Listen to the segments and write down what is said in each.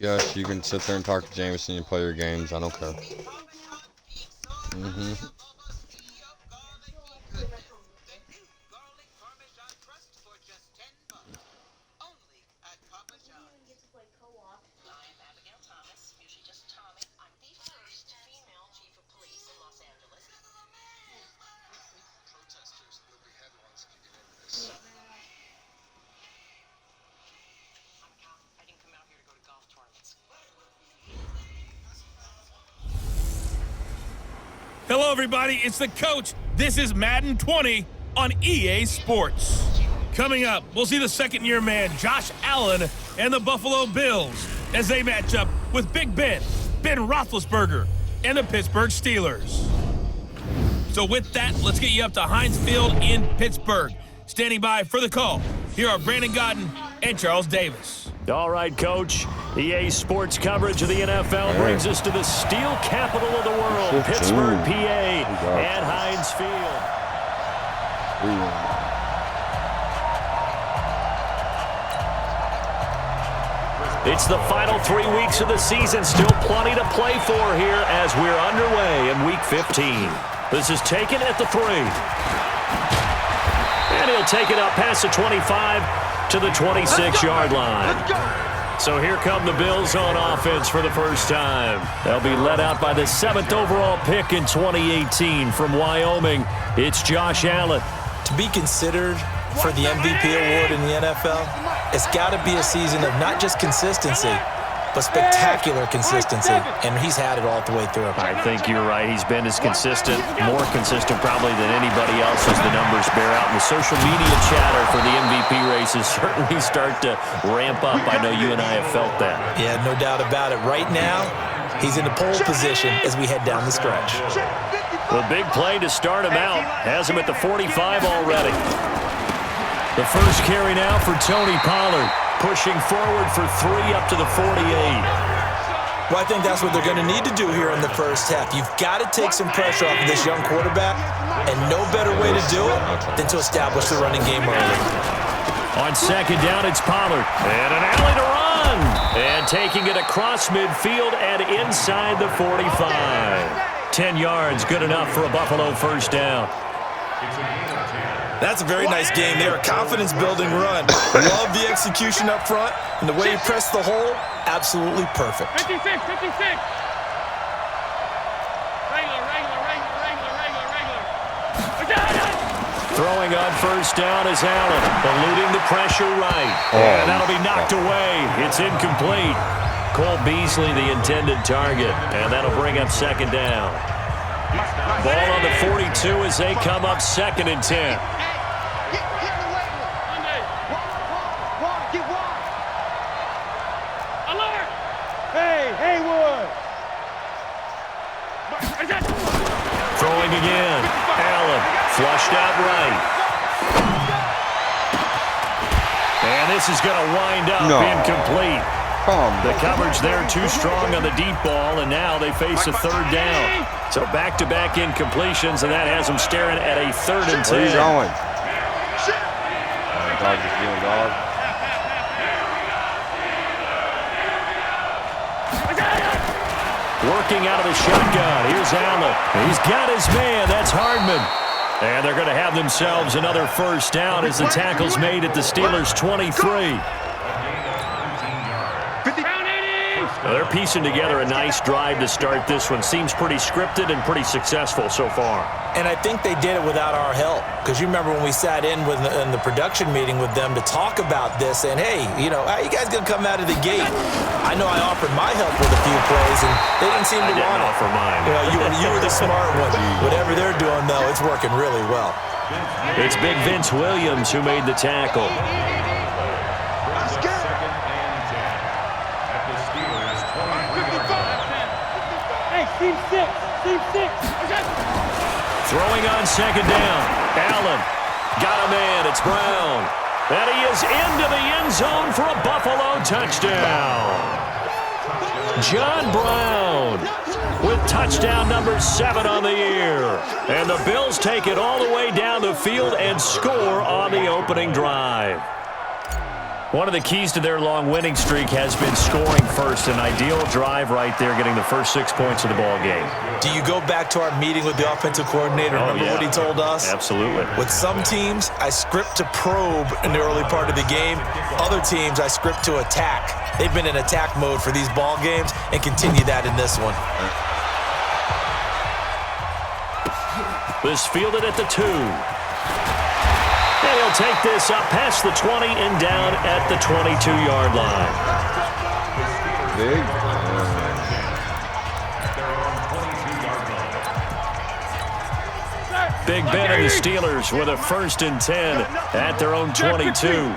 Yes, you can sit there and talk to Jameson and play your games. I don't care. Hello, everybody. It's the coach. This is Madden 20 on EA Sports. Coming up, we'll see the second-year man, Josh Allen, and the Buffalo Bills as they match up with Big Ben Roethlisberger, and the Pittsburgh Steelers. So with that, let's get you up to Heinz Field in Pittsburgh. Standing by for the call, here are Brandon Godden and Charles Davis. All right, Coach. EA Sports coverage of the NFL brings us to the steel capital of the world, Pittsburgh, PA, and Heinz Field. It's the final 3 weeks of the season. Still plenty to play for here as we're underway in Week 15. This is taken at the 3. And he'll take it up past the 25 to the 26-yard line. So here come the Bills on offense for the first time. They'll be led out by the 7th overall pick in 2018 from Wyoming. It's Josh Allen. To be considered for the MVP award in the NFL, it's got to be a season of not just consistency, but spectacular consistency, and he's had it all the way through. I think you're right. He's been as consistent, more consistent probably than anybody else as the numbers bear out. And the social media chatter for the MVP races certainly start to ramp up. I know you and I have felt that. Yeah, no doubt about it. Right now, he's in the pole position as we head down the stretch. The big play to start him out has him at the 45 already. The first carry now for Tony Pollard, pushing forward for 3 up to the 48. Well, I think that's what they're going to need to do here in the first half. You've got to take some pressure off of this young quarterback, and no better way to do it than to establish the running game early. On second down, it's Pollard. And an alley to run. And taking it across midfield and inside the 45. 10 yards, good enough for a Buffalo first down. That's a very nice game there. A confidence-building run. Love the execution up front, and the way he pressed the hole, absolutely perfect. 56. Throwing on first down is Allen, eluding the pressure right. And that'll be knocked away. It's incomplete. Cole Beasley, the intended target, and that'll bring up second down. Ball on the 42 as they come up 2nd and 10. Throwing again. Allen flushed out right. And this is going to wind up incomplete. The coverage there too strong on the deep ball, and now they face a 3rd down. So back-to-back incompletions, and that has them staring at a 3rd and 10. Where are you going? Dog just being a dog. Working out of the shotgun. Here's Allen. He's got his man. That's Hardman. And they're going to have themselves another first down as the tackle's made at the Steelers' 23. They're piecing together a nice drive to start this one. Seems pretty scripted and pretty successful so far. And I think they did it without our help. Because you remember when we sat in the production meeting with them to talk about this, and hey, you know, how you guys going to come out of the gate? I know I offered my help with a few plays, and they didn't seem to want it. I didn't offer mine. You were the smart one. Whatever they're doing, though, it's working really well. It's big Vince Williams who made the tackle. Throwing on second down. Allen got a man. It's Brown. And he is into the end zone for a Buffalo touchdown. John Brown with touchdown number 7 on the year. And the Bills take it all the way down the field and score on the opening drive. One of the keys to their long winning streak has been scoring first. An ideal drive right there, getting the first 6 points of the ball game. Do you go back to our meeting with the offensive coordinator? Remember what he told us? Absolutely. With some teams, I script to probe in the early part of the game. Other teams, I script to attack. They've been in attack mode for these ball games and continue that in this one. This fielded at the 2. And he'll take this up past the 20 and down at the 22-yard line. Big. Big Ben and the Steelers with a 1st and 10 at their own 22.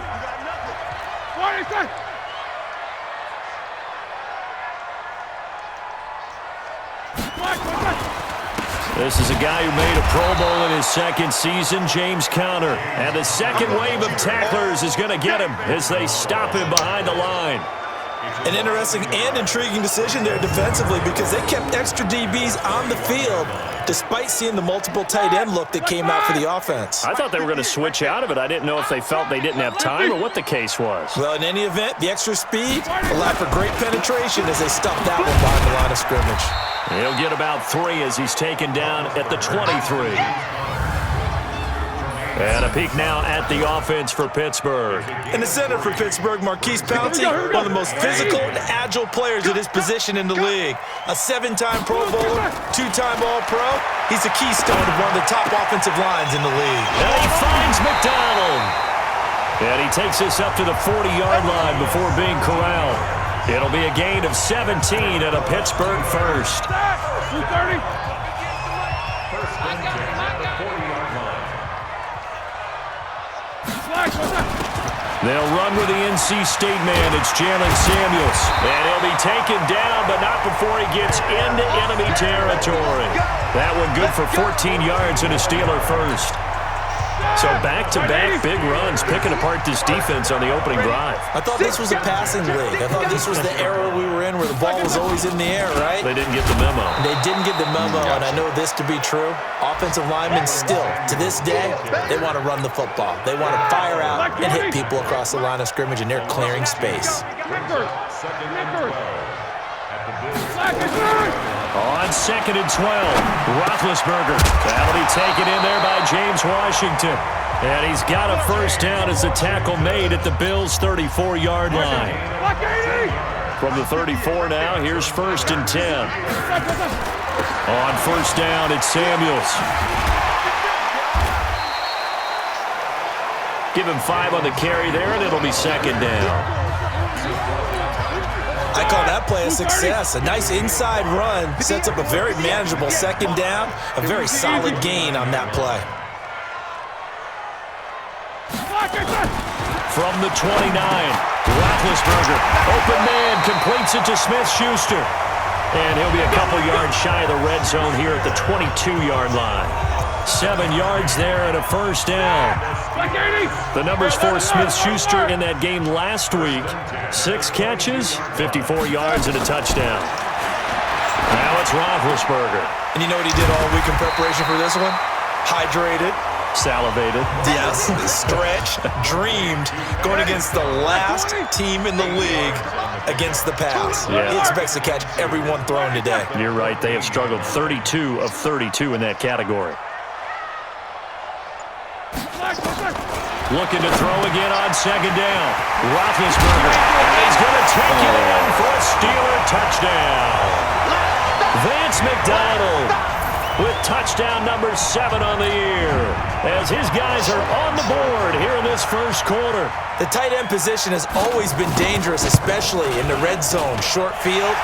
This is a guy who made a Pro Bowl in his second season, James Conner. And the second wave of tacklers is going to get him as they stop him behind the line. An interesting and intriguing decision there defensively because they kept extra DBs on the field despite seeing the multiple tight end look that came out for the offense. I thought they were going to switch out of it. I didn't know if they felt they didn't have time or what the case was. Well, in any event, the extra speed allowed for great penetration as they stuffed that one behind the line of scrimmage. He'll get about 3 as he's taken down at the 23. And a peek now at the offense for Pittsburgh. In the center for Pittsburgh, Marquise Pouncey, one of the most physical and agile players at his position in the league. A 7-time Pro Bowler, 2-time All-Pro. He's a keystone of one of the top offensive lines in the league. And he finds McDonald. And he takes this up to the 40-yard line before being corralled. It'll be a gain of 17 and a Pittsburgh first. 230. They'll run with the NC State man. It's Jalen Samuels. And he'll be taken down, but not before he gets into enemy territory. That one good for 14 yards and a Steeler first. So back-to-back big runs, picking apart this defense on the opening drive. I thought this was a passing league. I thought this was the era we were in where the ball was always in the air, right? They didn't get the memo. They didn't get the memo, and I know this to be true. Offensive linemen still, to this day, they want to run the football. They want to fire out and hit people across the line of scrimmage, and they're clearing space. On 2nd and 12, Roethlisberger. That'll be taken in there by James Washington. And he's got a first down as the tackle made at the Bills' 34-yard line. From the 34 now, here's 1st and 10. On 1st down, it's Samuels. Give him 5 on the carry there, and it'll be 2nd down. I call that play a success. A nice inside run sets up a very manageable 2nd down. A very solid gain on that play. From the 29, Roethlisberger. Open man, completes it to Smith-Schuster. And he'll be a couple yards shy of the red zone here at the 22-yard line. 7 yards there and a first down. The numbers for Smith-Schuster in that game last week. 6 catches, 54 yards, and a touchdown. Now it's Roethlisberger. And you know what he did all week in preparation for this one? Hydrated. Salivated. Yes, stretched, dreamed, going against the last team in the league against the pass. Yeah. He expects to catch every one thrown today. You're right. They have struggled 32 of 32 in that category. Looking to throw again on 2nd down. Roethlisberger. And he's going to take it in for a Steeler touchdown. Vance McDonald with touchdown number 7 on the year as his guys are on the board here in this first quarter. The tight end position has always been dangerous, especially in the red zone, short field.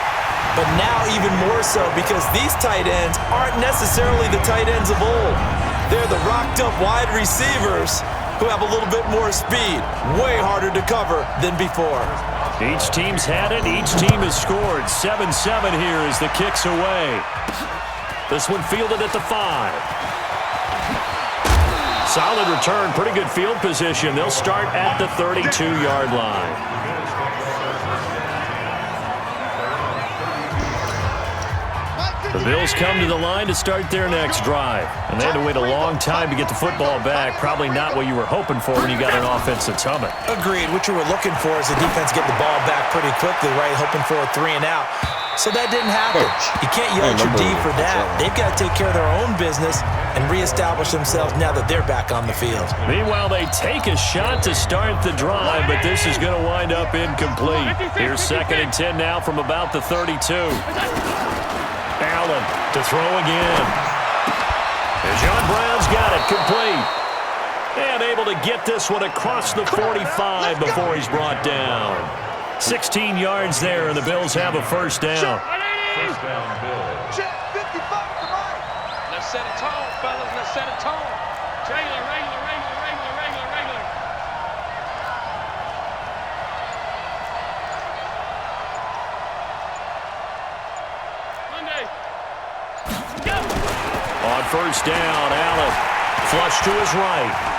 But now even more so because these tight ends aren't necessarily the tight ends of old. They're the rocked-up wide receivers who have a little bit more speed, way harder to cover than before. Each team's had it. Each team has scored. 7-7 here as the kick's away. This one fielded at the 5. Solid return, pretty good field position. They'll start at the 32-yard line. The Bills come to the line to start their next drive. And they had to wait a long time to get the football back. Probably not what you were hoping for when you got an offense that's humming. Agreed. What you were looking for is the defense get the ball back pretty quickly, right? Hoping for a 3 and out. So that didn't happen. You can't yell at your D for that. They've got to take care of their own business and reestablish themselves now that they're back on the field. Meanwhile, they take a shot to start the drive, but this is going to wind up incomplete. Here's 2nd and 10 now from about the 32. Allen to throw again. And John Brown's got it complete. And able to get this one across the 45 before he's brought down. 16 yards there, and the Bills have a first down. First down, Bills. Check 55 to right. Let's set a tone, fellas. Let's set a tone. Regular. Monday. Go. On first down, Allen flush to his right.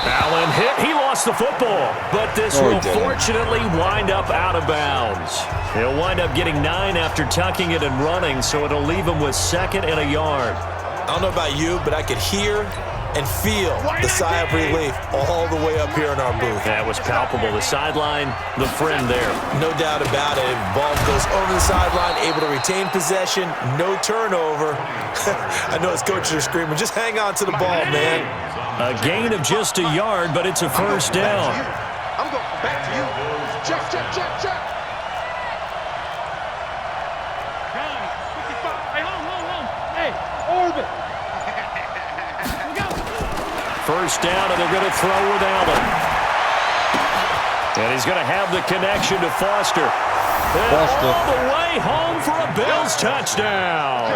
Allen hit. He lost the football, but this will fortunately wind up out of bounds. He'll wind up getting 9 after tucking it and running, so it'll leave him with 2nd and a yard. I don't know about you, but I could hear and feel the sigh of relief all the way up here in our booth. That was palpable. The sideline, the friend there. No doubt about it. Ball goes over the sideline, able to retain possession, no turnover. I know his coaches are screaming, just hang on to the ball, man. A gain of just a yard, but it's a first down. I'm going back to you. Check. Guys, 55. Hey, hold. Hey, orbit. First down, and they're going to throw with Allen. And he's going to have the connection to Foster. And all the way home for a Bills touchdown.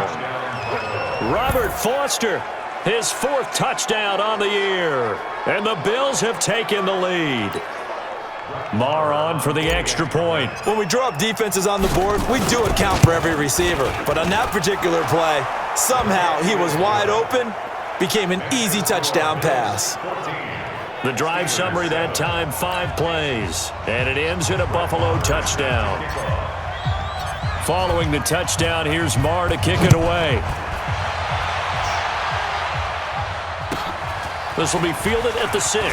Robert Foster, his 4th touchdown on the year. And the Bills have taken the lead. Maher on for the extra point. When we draw up defenses on the board, we do account for every receiver. But on that particular play, somehow he was wide open, became an easy touchdown pass. The drive summary that time, 5 plays. And it ends in a Buffalo touchdown. Following the touchdown, here's Maher to kick it away. This will be fielded at the 6.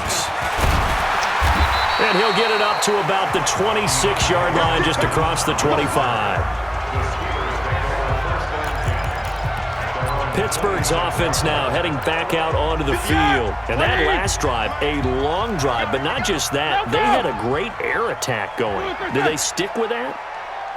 And he'll get it up to about the 26-yard line, just across the 25. Pittsburgh's offense now heading back out onto the field. And that last drive, a long drive, but not just that. They had a great air attack going. Did they stick with that?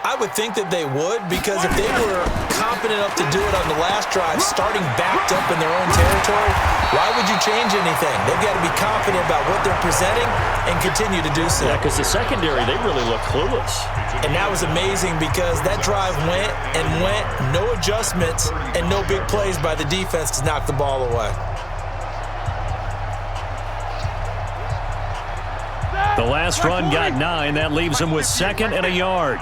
I would think that they would, because if they were confident enough to do it on the last drive, starting backed up in their own territory, why would you change anything? They've got to be confident about what they're presenting and continue to do so. Yeah, because the secondary, they really look clueless. And that was amazing, because that drive went, no adjustments, and no big plays by the defense to knock the ball away. The last run got 9. That leaves him with 2nd and a yard.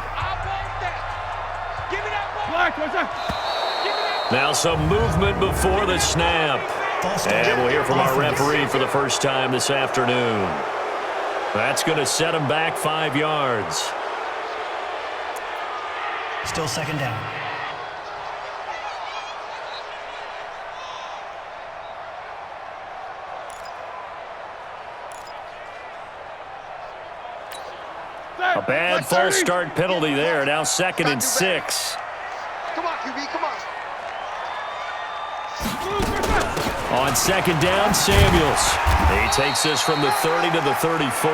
Now some movement before the snap. And we'll hear from our referee for the first time this afternoon. That's going to set him back 5 yards. Still 2nd down. A bad false start penalty there. Now 2nd and 6. Come on, QB, come on. On 2nd down, Samuels. He takes this from the 30 to the 34.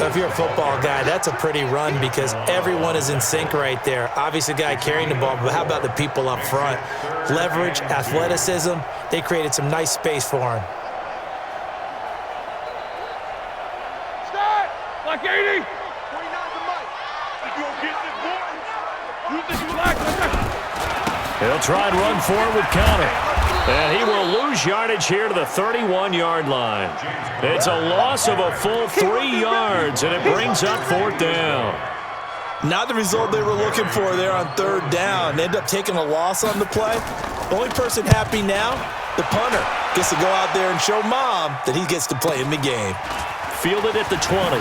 If you're a football guy, that's a pretty run, because everyone is in sync right there. Obviously, the guy carrying the ball, but how about the people up front? Leverage, athleticism, they created some nice space for him. Start! Like 80! 29 to Mike. If you don't get this boy, you think you like it? He'll try and run for it with Conner. And he will lose yardage here to the 31-yard line. It's a loss of a full 3 yards, and it brings up 4th down. Not the result they were looking for there on 3rd down. They end up taking a loss on the play. The only person happy now, the punter, gets to go out there and show Mom that he gets to play in the game. Fielded at the 20.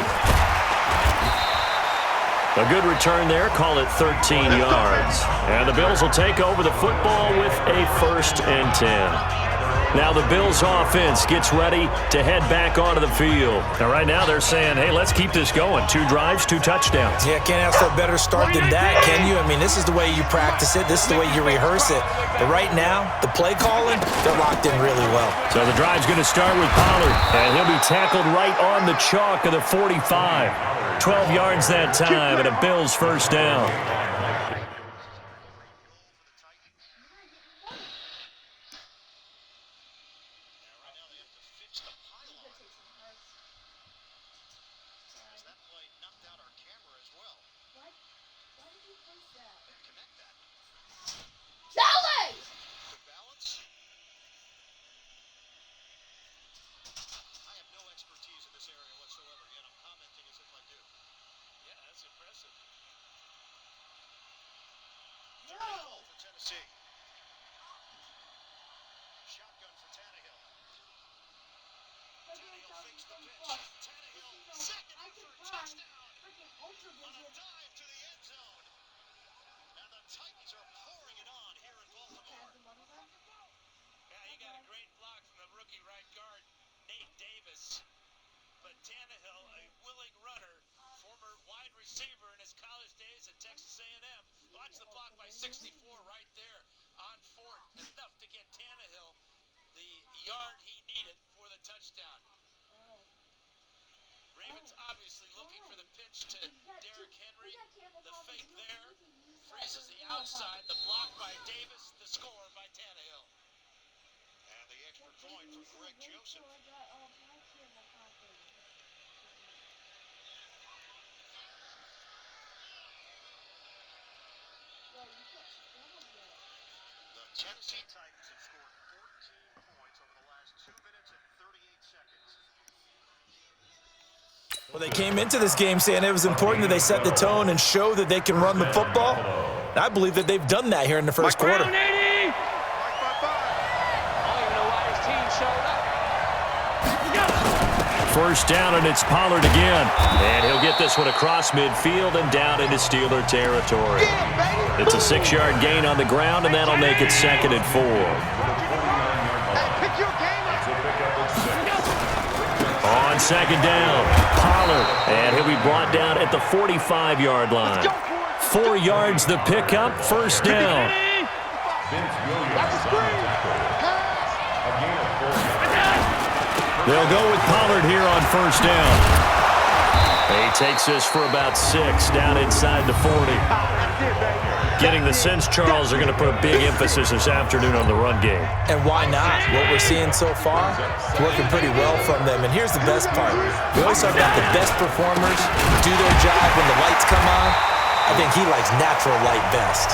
A good return there. Call it 13 yards. And the Bills will take over the football with a 1st and 10. Now the Bills offense gets ready to head back onto the field. Now right now they're saying, hey, let's keep this going. 2 drives, 2 touchdowns. Yeah, can't ask for a better start than that, can you? I mean, this is the way you practice it. This is the way you rehearse it. But right now, the play calling, they're locked in really well. So the drive's going to start with Pollard, and he'll be tackled right on the chalk of the 45. 12 yards that time, and a Bills 1st down. Shotgun for Tannehill. Tannehill fakes the pitch. Tannehill, second effort, touchdown. On a dive to the end zone. And the Titans are pouring it on here in Baltimore. Yeah, he got a great block from the rookie right guard, Nate Davis. But Tannehill, a willing runner, former wide receiver in his college days at Texas A&M. Watch the block by 64 right there on 4th. Enough to get Tannehill the yard he needed for the touchdown. Ravens obviously looking for the pitch to Derrick Henry. The fake there. Freezes the outside. The block by Davis. The score by Tannehill. And the extra point from Greg Joseph. The Tennessee Titans have scored 14 points over the last 2 minutes and 38 seconds. Well, they came into this game saying it was important that they set the tone and show that they can run the football. And I believe that they've done that here in the first quarter. First down, and it's Pollard again. And he'll get this one across midfield and down into Steeler territory. It's a 6-yard gain on the ground, and that'll make it 2nd and 4. On 2nd down, Pollard, and he'll be brought down at the 45-yard line. 4 yards the pickup, 1st down. They'll go with Pollard here on 1st down. He takes this for about 6 down inside the 40. Getting the sense Charles are going to put a big emphasis this afternoon on the run game. And why not? What we're seeing so far, it's working pretty well from them. And here's the best part. We always talk about the best performers do their job when the lights come on. I think he likes natural light best.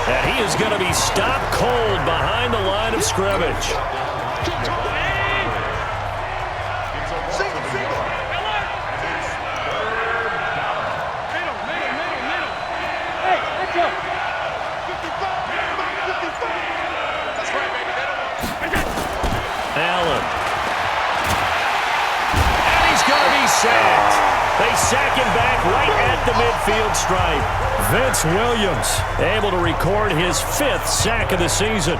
And he is going to be stopped cold behind the line of scrimmage. Allen. And he's going to be sacked. They sack him back right at the midfield stripe. Vince Williams able to record his 5th sack of the season.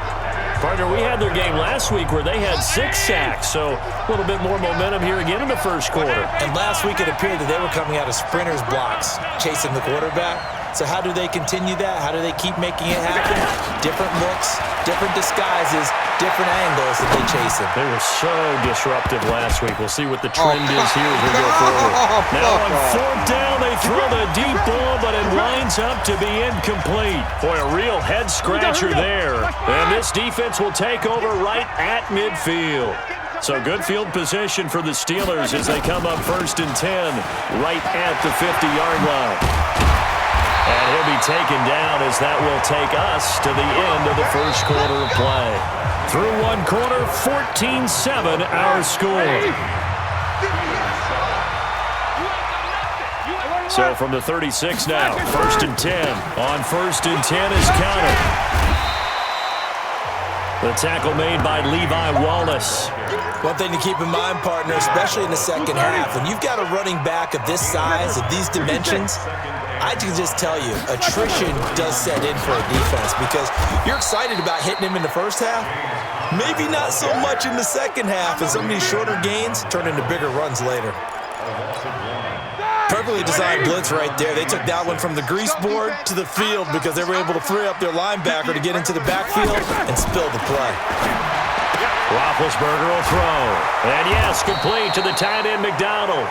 Partner, we had their game last week where they had 6 sacks, so a little bit more momentum here again in the first quarter. And last week it appeared that they were coming out of sprinters blocks, chasing the quarterback. So how do they continue that? How do they keep making it happen? Different looks, different disguises, different angles that they chase it. They were so disruptive last week. We'll see what the trend is here as we go forward. Now on 4th down, they throw the deep ball, but it winds up to be incomplete. Boy, a real head-scratcher there. And this defense will take over right at midfield. So good field position for the Steelers as they come up 1st and 10 right at the 50-yard line. And he'll be taken down as that will take us to the end of the first quarter of play. Through 1 quarter, 14-7 our score. So from the 36 now, 1st and 10. On 1st and 10 is counted. The tackle made by Levi Wallace. One thing to keep in mind, partner, especially in the second half, when you've got a running back of this size, of these dimensions, I can just tell you, attrition does set in for a defense because you're excited about hitting him in the first half. Maybe not so much in the second half, and some of these shorter gains turn into bigger runs later. Perfectly designed blitz right there. They took that one from the grease board to the field because they were able to free up their linebacker to get into the backfield and spill the play. Roethlisberger will throw. And yes, complete to the tight end McDonald.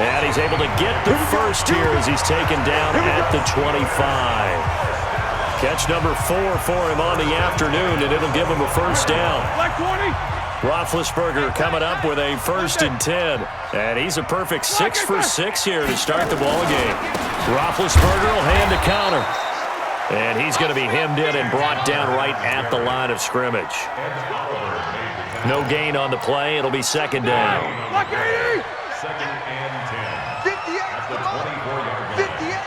And he's able to get the first here as he's taken down at the 25. Catch number 4 for him on the afternoon, and it'll give him a first down. Roethlisberger coming up with a 1st and 10. And he's a perfect 6 for 6 here to start the ball game. Roethlisberger will hand the counter. And he's going to be hemmed in and brought down right at the line of scrimmage. No gain on the play. It'll be second down. Second and 10. 58 At the 24-yard line. 58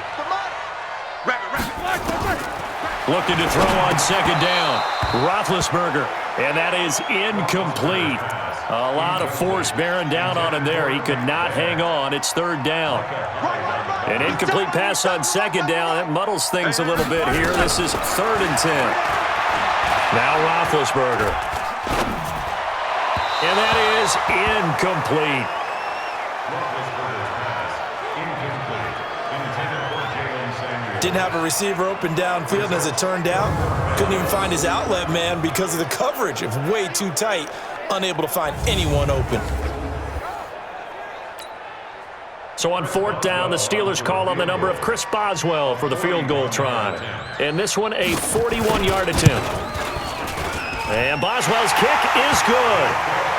Looking to throw on second down. Roethlisberger. And that is incomplete. A lot of force bearing down on him there. He could not hang on. It's third down. An incomplete pass on second down. That muddles things a little bit here. This is 3rd and 10. Now Roethlisberger. And that is incomplete. Didn't have a receiver open downfield, and as it turned out, couldn't even find his outlet man because of the coverage. It's way too tight, unable to find anyone open. So on 4th down, the Steelers call on the number of Chris Boswell for the field goal try. And this one, a 41-yard attempt. And Boswell's kick is good.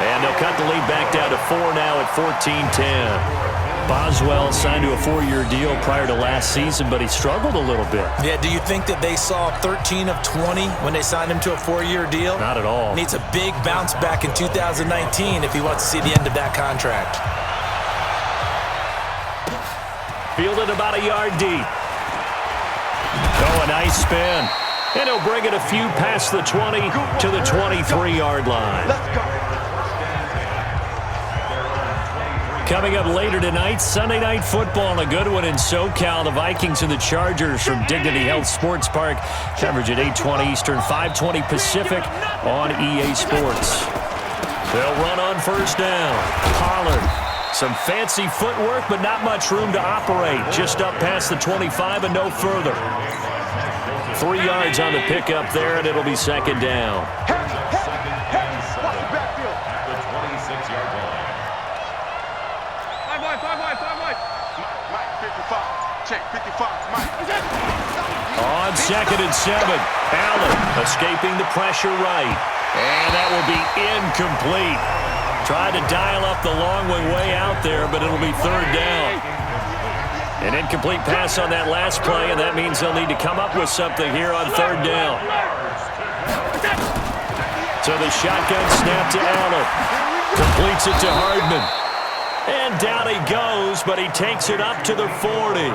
And they'll cut the lead back down to 4 now at 14-10. Boswell signed to a 4-year deal prior to last season, but he struggled a little bit. Yeah, do you think that they saw 13 of 20 when they signed him to a 4-year deal? Not at all. Needs a big bounce back in 2019 if he wants to see the end of that contract. Fielded about a yard deep. Oh, a nice spin. And he'll bring it a few past the 20 to the 23-yard line. Let's go. Coming up later tonight, Sunday Night Football, and a good one in SoCal. The Vikings and the Chargers from Dignity Health Sports Park. Coverage at 8:20 Eastern, 5:20 Pacific on EA Sports. They'll run on first down. Pollard. Some fancy footwork, but not much room to operate. Just up past the 25 and no further. 3 yards on the pickup there, and it'll be second down. On 2nd and 7, Allen escaping the pressure right. And that will be incomplete. Tried to dial up the long way out there, but it'll be third down. An incomplete pass on that last play, and that means they'll need to come up with something here on third down. So the shotgun snap to Allen. Completes it to Hardman. And down he goes, but he takes it up to the 40.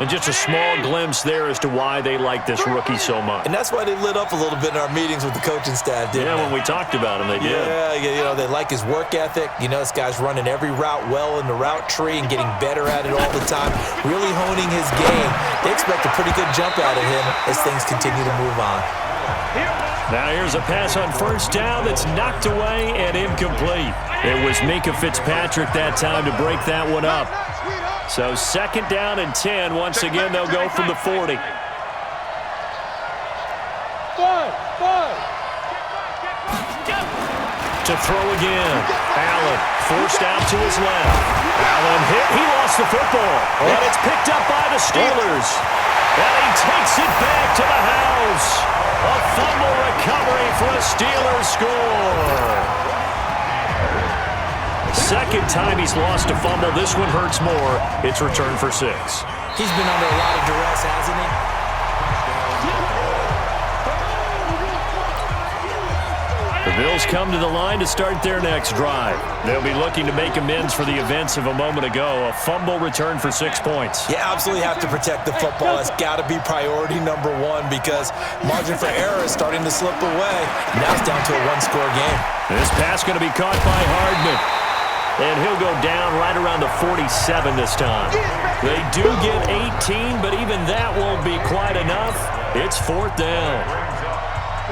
And just a small glimpse there as to why they like this rookie so much. And that's why they lit up a little bit in our meetings with the coaching staff, didn't they? When we talked about him, they did. Yeah, you know, they like his work ethic. You know, this guy's running every route well in the route tree and getting better at it all the time, really honing his game. They expect a pretty good jump out of him as things continue to move on. Now here's a pass on first down that's knocked away and incomplete. It was Minkah Fitzpatrick that time to break that one up. So second down and 10. Once again, they'll go from the 40. To throw again. Allen forced out to his left. Allen hit. He lost the football. And it's picked up by the Steelers. And he takes it back to the house. A fumble recovery for a Steelers score. Second time he's lost a fumble. This one hurts more. It's returned for 6. He's been under a lot of duress, hasn't he? The Bills come to the line to start their next drive. They'll be looking to make amends for the events of a moment ago. A fumble return for 6 points. You absolutely have to protect the football. That's got to be priority number one because margin for error is starting to slip away. Now it's down to a one-score game. This pass going to be caught by Hardman. And he'll go down right around the 47 this time. They do get 18, but even that won't be quite enough. It's 4th down.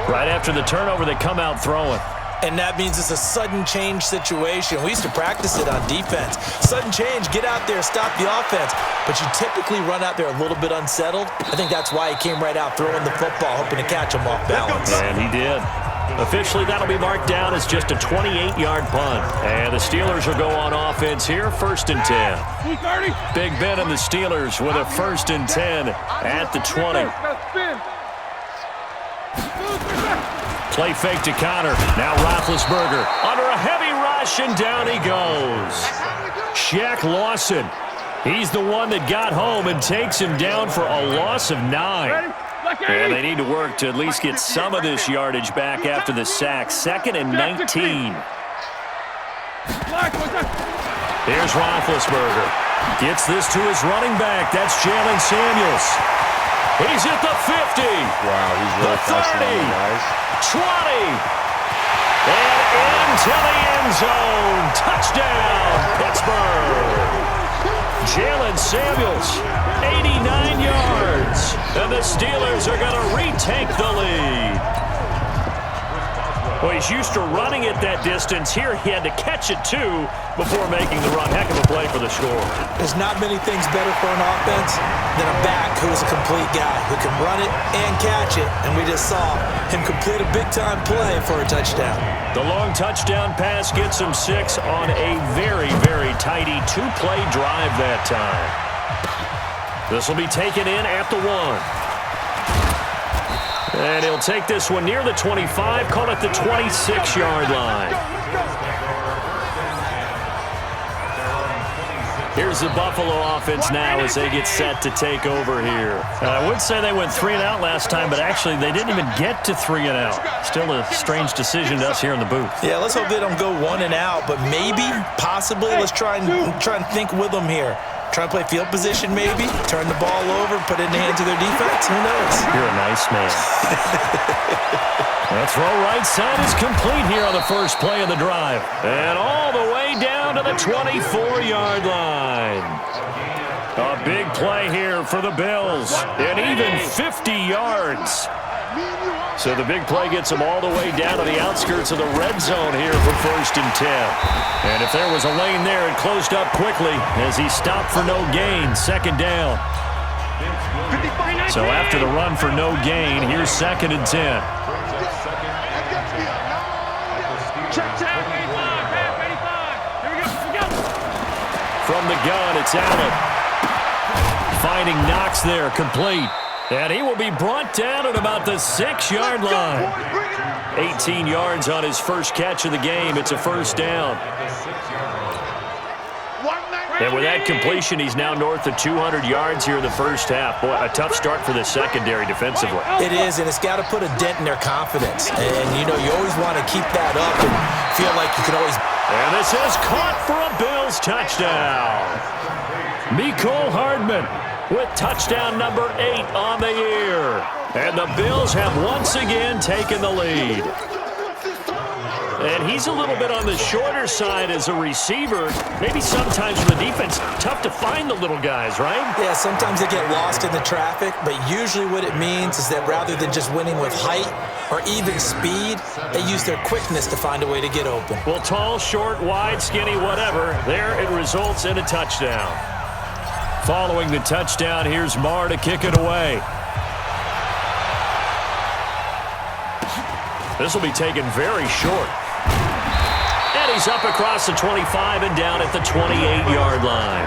Right after the turnover, they come out throwing. And that means it's a sudden change situation. We used to practice it on defense. Sudden change, get out there, stop the offense. But you typically run out there a little bit unsettled. I think that's why he came right out throwing the football, hoping to catch him off balance. And he did. Officially, that'll be marked down as just a 28-yard punt. And the Steelers will go on offense here, 1st and 10. Big Ben and the Steelers with a 1st and 10 at the 20. Play fake to Connor. Now Roethlisberger under a heavy rush, and down he goes. Shaq Lawson. He's the one that got home and takes him down for a loss of 9. And they need to work to at least get some of this yardage back after the sack. 2nd and 19. Here's Roethlisberger. Gets this to his running back. That's Jalen Samuels. He's at the 50. Wow, he's really the 30. 20. And into the end zone. Touchdown, Pittsburgh. Jalen Samuels, 89 yards. And the Steelers are going to retake the lead. Well, he's used to running it that distance. Here he had to catch it, too, before making the run. Heck of a play for the score. There's not many things better for an offense than a back who is a complete guy who can run it and catch it. And we just saw him complete a big-time play for a touchdown. The long touchdown pass gets him 6 on a very, very tidy 2-play drive that time. This will be taken in at the 1. And he'll take this one near the 25, call it the 26-yard line. Here's the Buffalo offense now as they get set to take over here. I would say they went 3 and out last time, but actually they didn't even get to 3 and out. Still a strange decision to us here in the booth. Yeah, let's hope they don't go 1 and out, but maybe, possibly, let's try and think with them here. Try and play field position maybe, turn the ball over, put it in the hands of their defense. Who knows? You're a nice man. That throw right side is complete here on the first play of the drive. And all the way down to the 24-yard line. A big play here for the Bills. And even 50 yards. So the big play gets them all the way down to the outskirts of the red zone here for 1st and 10. And if there was a lane there, it closed up quickly as he stopped for no gain. 2nd down. So after the run for no gain, here's 2nd and 10. From the gun, it's Allen. Finding Knox there, complete. And he will be brought down at about the 6-yard line. 18 yards on his first catch of the game. It's a 1st down. And with that completion, he's now north of 200 yards here in the first half. Boy, a tough start for the secondary defensively. It is, and it's got to put a dent in their confidence. And, you know, you always want to keep that up and feel like you can always... And this is caught for a Bills touchdown. Mecole Hardman with touchdown number 8 on the year. And the Bills have once again taken the lead. And he's a little bit on the shorter side as a receiver. Maybe sometimes for the defense, tough to find the little guys, right? Yeah, sometimes they get lost in the traffic, but usually what it means is that rather than just winning with height or even speed, they use their quickness to find a way to get open. Well, tall, short, wide, skinny, whatever, there it results in a touchdown. Following the touchdown, here's Marr to kick it away. This will be taken very short. And he's up across the 25 and down at the 28-yard line.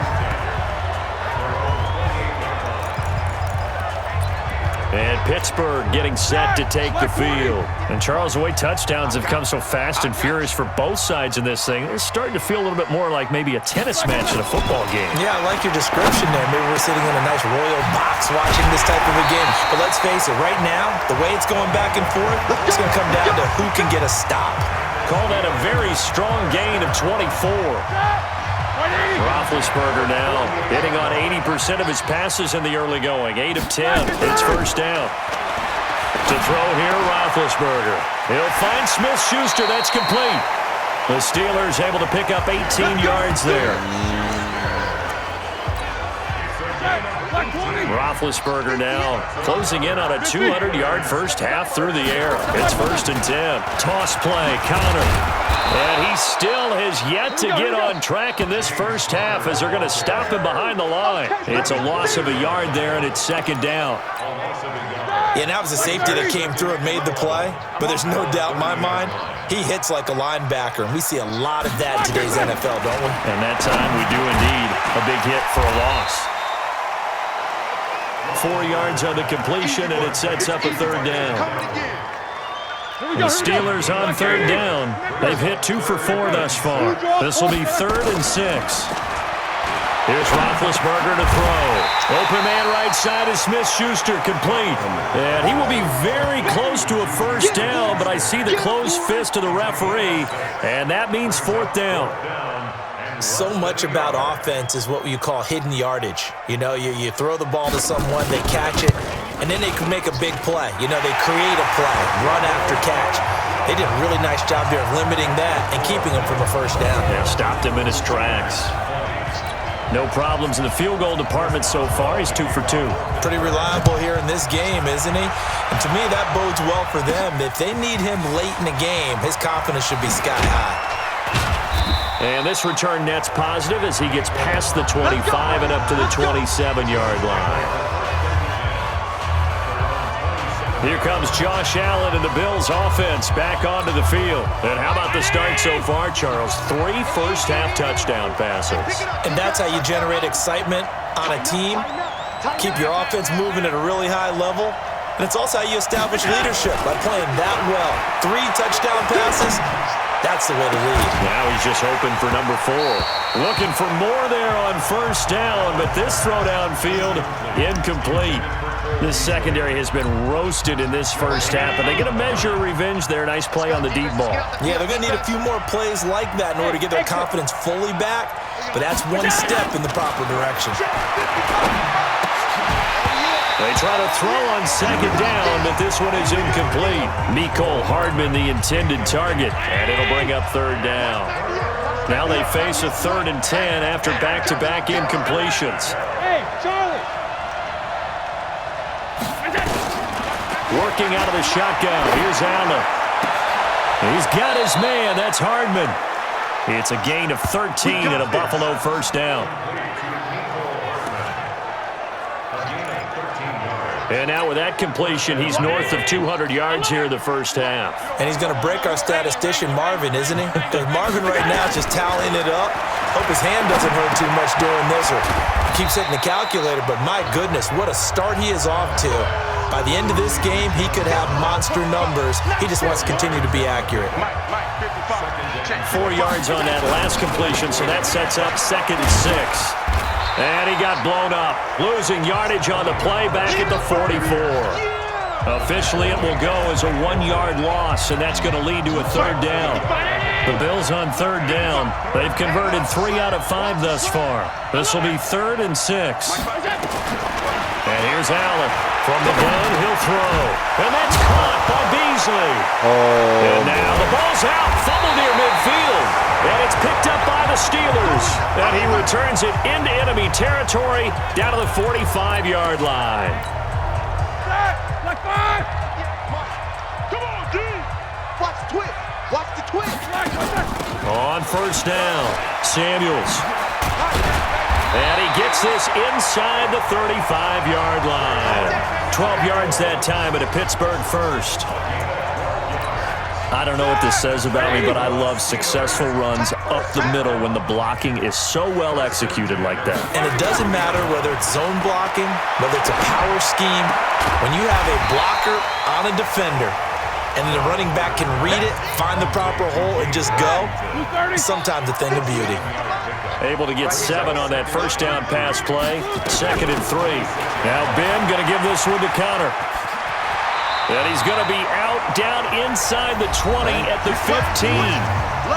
And Pittsburgh getting set to take the field. And Charles, the way touchdowns have come so fast and furious for both sides in this thing, it's starting to feel a little bit more like maybe a tennis match in a football game. Yeah, I like your description there. Maybe we're sitting in a nice royal box watching this type of a game. But let's face it, right now, the way it's going back and forth, it's going to come down to who can get a stop. Call that a very strong gain of 24. Roethlisberger now hitting on 80% of his passes in the early going. 8 of 10. It's first down. To throw here, Roethlisberger. He'll find Smith-Schuster. That's complete. The Steelers able to pick up 18 yards there. Roethlisberger now closing in on a 200-yard first half through the air. It's first and 10. Toss play, Connor. And he still has yet to get on track in this first half as they're going to stop him behind the line. It's a loss of a yard there, and it's second down. Yeah, and that was a safety that came through and made the play. But there's no doubt in my mind, he hits like a linebacker. And we see a lot of that in today's NFL, don't we? And that time we do indeed. A big hit for a loss. 4 yards on the completion, and it sets up a third down. The Steelers on third down. They've hit 2 for 4 thus far. This will be 3rd and 6. Here's Roethlisberger to throw. Open man right side is Smith-Schuster, complete. And he will be very close to a first down, but I see the closed fist of the referee, and that means 4th down. So much about offense is what you call hidden yardage. You know, you throw the ball to someone, they catch it, and then they can make a big play. You know, they create a play, run after catch. They did a really nice job there of limiting that and keeping him from a first down. Yeah, stopped him in his tracks. No problems in the field goal department so far. He's 2 for 2. Pretty reliable here in this game, isn't he? And to me, that bodes well for them. If they need him late in the game, his confidence should be sky high. And this return net's positive as he gets past the 25 and up to the 27-yard line. Here comes Josh Allen and the Bills offense back onto the field. And how about the start so far, Charles? 3 first-half touchdown passes. And that's how you generate excitement on a team. Keep your offense moving at a really high level. And it's also how you establish leadership by playing that well. 3 touchdown passes. That's the way to lead. Now he's just hoping for number 4. Looking for more there on first down, but this throw downfield, incomplete. This secondary has been roasted in this first half, but they get a measure of revenge there. Nice play on the deep ball. Yeah, they're going to need a few more plays like that in order to get their confidence fully back, but that's one step in the proper direction. They try to throw on second down, but this one is incomplete. Mecole Hardman, the intended target, and it'll bring up third down. Now they face a 3rd and 10 after back-to-back incompletions. Hey, Charlie! Working out of the shotgun. Here's Allen. He's got his man. That's Hardman. It's a gain of 13 and a Buffalo first down. And now with that completion, he's north of 200 yards here in the first half. And he's going to break our statistician, Marvin, isn't he? Because Marvin right now is just tallying it up. Hope his hand doesn't hurt too much during this or keeps hitting the calculator. But my goodness, what a start he is off to. By the end of this game, he could have monster numbers. He just wants to continue to be accurate. 4 yards on that last completion, so that sets up 2nd and 6. And he got blown up, losing yardage on the play back at the 44. Officially, it will go as a 1-yard loss, and that's going to lead to a third down. The Bills on third down. They've converted 3 out of 5 thus far. This will be 3rd and 6. And here's Allen. From the gun, he'll throw. And that's caught by Beasley. And now the ball's out, fumbled near midfield. And it's picked up by the Steelers. And he returns it into enemy territory down to the 45-yard line. Like 5! Come on, D! Watch the twist! Watch the twist! On first down, Samuels. And he gets this inside the 35-yard line. 12 yards that time at a Pittsburgh first. I don't know what this says about me, but I love successful runs up the middle when the blocking is so well executed like that. And it doesn't matter whether it's zone blocking, whether it's a power scheme. When you have a blocker on a defender and the running back can read it, find the proper hole, and just go, sometimes a thing of beauty. Able to get 7 on that first down pass play. 2nd and 3. Now Bim going to give this one to Connor. And he's going to be out down inside the 20 at the 15.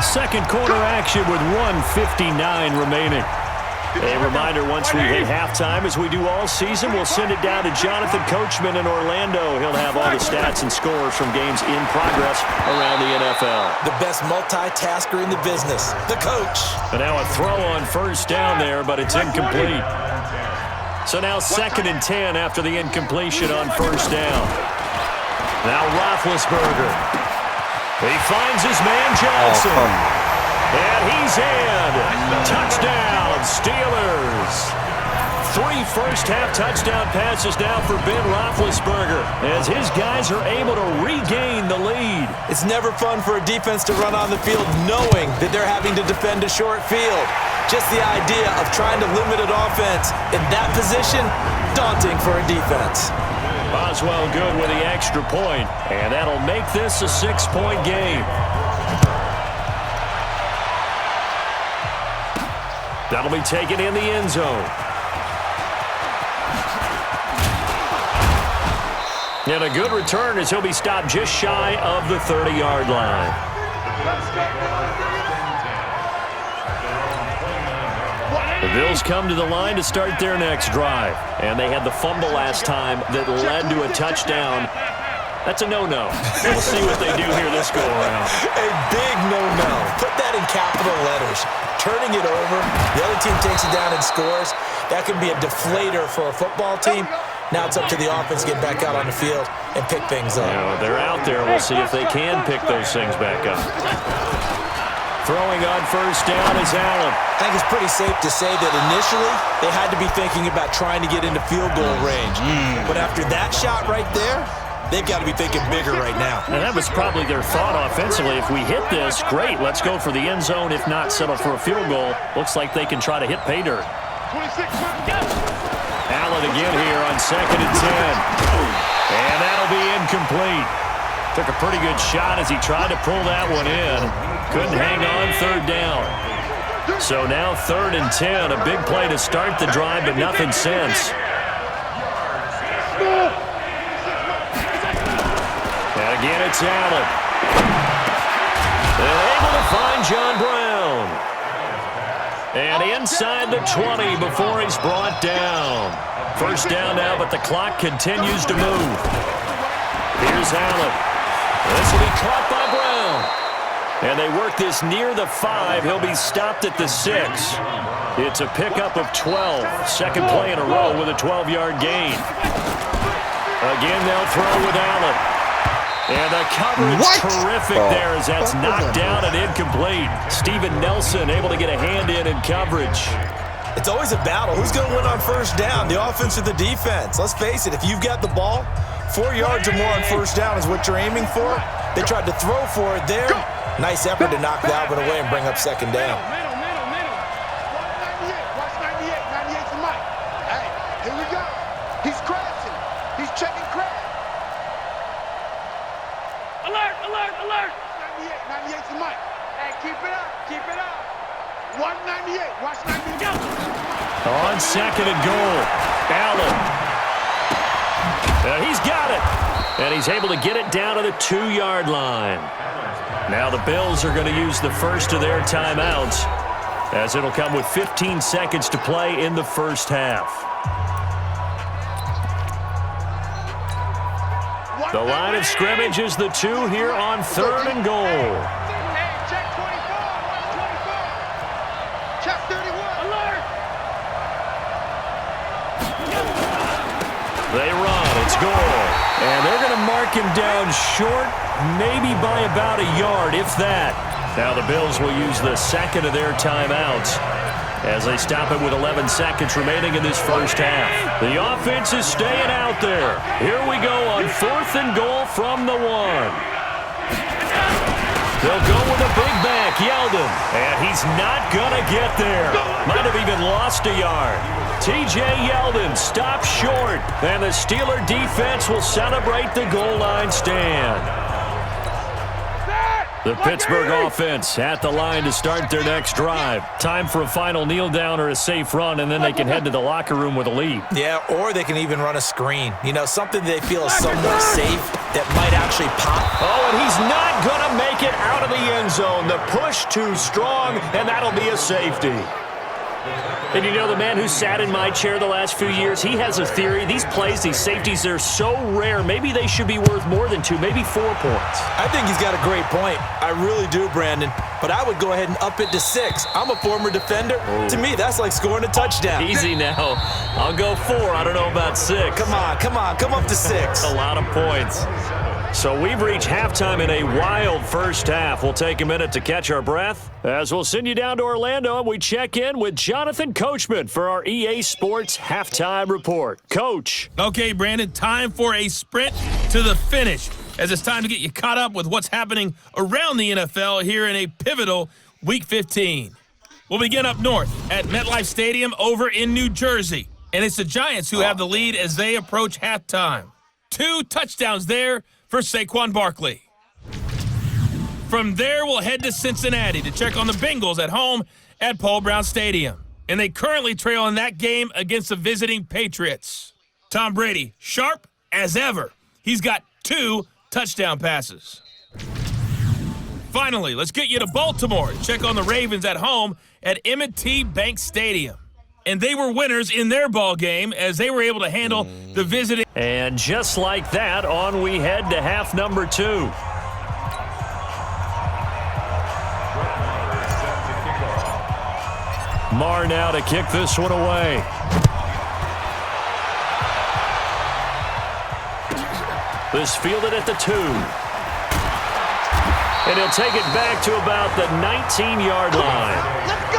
Second quarter action with 1:59 remaining. A reminder, once we hit halftime, as we do all season, we'll send it down to Jonathan Coachman in Orlando. He'll have all the stats and scores from games in progress around the NFL. The best multitasker in the business, the coach. And now a throw on first down there, but it's incomplete. So now 2nd and 10 after the incompletion on first down. Now Roethlisberger. He finds his man Johnson. And he's in. Touchdown, Steelers. 3 first-half touchdown passes now for Ben Roethlisberger as his guys are able to regain the lead. It's never fun for a defense to run on the field knowing that they're having to defend a short field. Just the idea of trying to limit an offense in that position, daunting for a defense. Boswell good with the extra point, and that'll make this a 6-point game. That'll be taken in the end zone. And a good return as he'll be stopped just shy of the 30-yard line. The Bills come to the line to start their next drive. And they had the fumble last time that led to a touchdown. That's a no-no. We'll see what they do here this go-around. A big no-no. Put that in capital letters. Turning it over, the other team takes it down and scores. That could be a deflator for a football team. Now it's up to the offense to get back out on the field and pick things up. They're out there. We'll see if they can pick those things back up. Throwing on first down is Allen. I think it's pretty safe to say that initially they had to be thinking about trying to get into field goal range. But after that shot right there, they've got to be thinking bigger right now. And that was probably their thought offensively. If we hit this, great, let's go for the end zone. If not, settle for a field goal. Looks like they can try to hit pay dirt. Allen again here on 2nd and 10. And that'll be incomplete. Took a pretty good shot as he tried to pull that one in. Couldn't hang on 3rd down. So now 3rd and 10. A big play to start the drive, but nothing since. And again, it's Allen. They're able to find John Brown. And inside the 20 before he's brought down. First down now, but the clock continues to move. Here's Allen. This will be caught by Brown. And they work this near the 5. He'll be stopped at the 6. It's a pickup of 12. Second play in a row with a 12-yard gain. Again, they'll throw with Allen. And the coverage terrific there as that's knocked down and incomplete. Steven Nelson able to get a hand in coverage. It's always a battle. Who's going to win on first down, the offense or the defense? Let's face it, if you've got the ball, 4 yards or more on first down is what you're aiming for. They tried to throw for it there. Nice effort to knock that one away and bring up second down. Watch 98. 98's the mic. Hey, here we go. He's crashing. He's checking crash. Alert, alert, alert. 98's the mic. Hey, keep it up. Keep it up. 198. Watch 98 go. On 2nd and goal, Allen. He's got it. And he's able to get it down to the 2-yard line. Now the Bills are going to use the first of their timeouts as it'll come with 15 seconds to play in the first half. The line of scrimmage is the 2 here on 3rd and goal. Hey, check 24. Check 31. Alert. They run. It's goal. And they're going to mark him down short, maybe by about a yard, if that. Now the Bills will use the second of their timeouts as they stop it with 11 seconds remaining in this first half. The offense is staying out there. Here we go on 4th and goal from the 1. They'll go with a big back, Yeldon. And he's not going to get there. Might have even lost a yard. T.J. Yeldon stops short. And the Steeler defense will celebrate the goal line stand. The Pittsburgh offense at the line to start their next drive. Time for a final kneel down or a safe run, and then they can head to the locker room with a lead. Yeah, or they can even run a screen. You know, something they feel is somewhat safe that might actually pop. Oh, and he's not going to make it out of the end zone. The push too strong, and that'll be a safety. And you know, the man who sat in my chair the last few years, he has a theory. These plays, these safeties, they're so rare. Maybe they should be worth more than 2, maybe 4 points. I think he's got a great point. I really do, Brandon. But I would go ahead and up it to 6. I'm a former defender. Oh. To me, that's like scoring a touchdown. Easy now. I'll go 4. I don't know about 6. Come on. Come up to 6. A lot of points. So we've reached halftime in a wild first half. We'll take a minute to catch our breath as we'll send you down to Orlando and we check in with Jonathan Coachman for our EA Sports Halftime Report. Coach. Okay, Brandon, time for a sprint to the finish as it's time to get you caught up with what's happening around the NFL here in a pivotal Week 15. We'll begin up north at MetLife Stadium over in New Jersey. And it's the Giants who have the lead as they approach halftime. 2 touchdowns there for Saquon Barkley. From there, we'll head to Cincinnati to check on the Bengals at home at Paul Brown Stadium. And they currently trail in that game against the visiting Patriots. Tom Brady, sharp as ever. He's got 2 touchdown passes. Finally, let's get you to Baltimore to check on the Ravens at home at M&T Bank Stadium. And they were winners in their ball game as they were able to handle the visiting. And just like that, on we head to half number 2. Marr now to kick this one away. This fielded at the 2. And he'll take it back to about the 19-yard line. Let's go.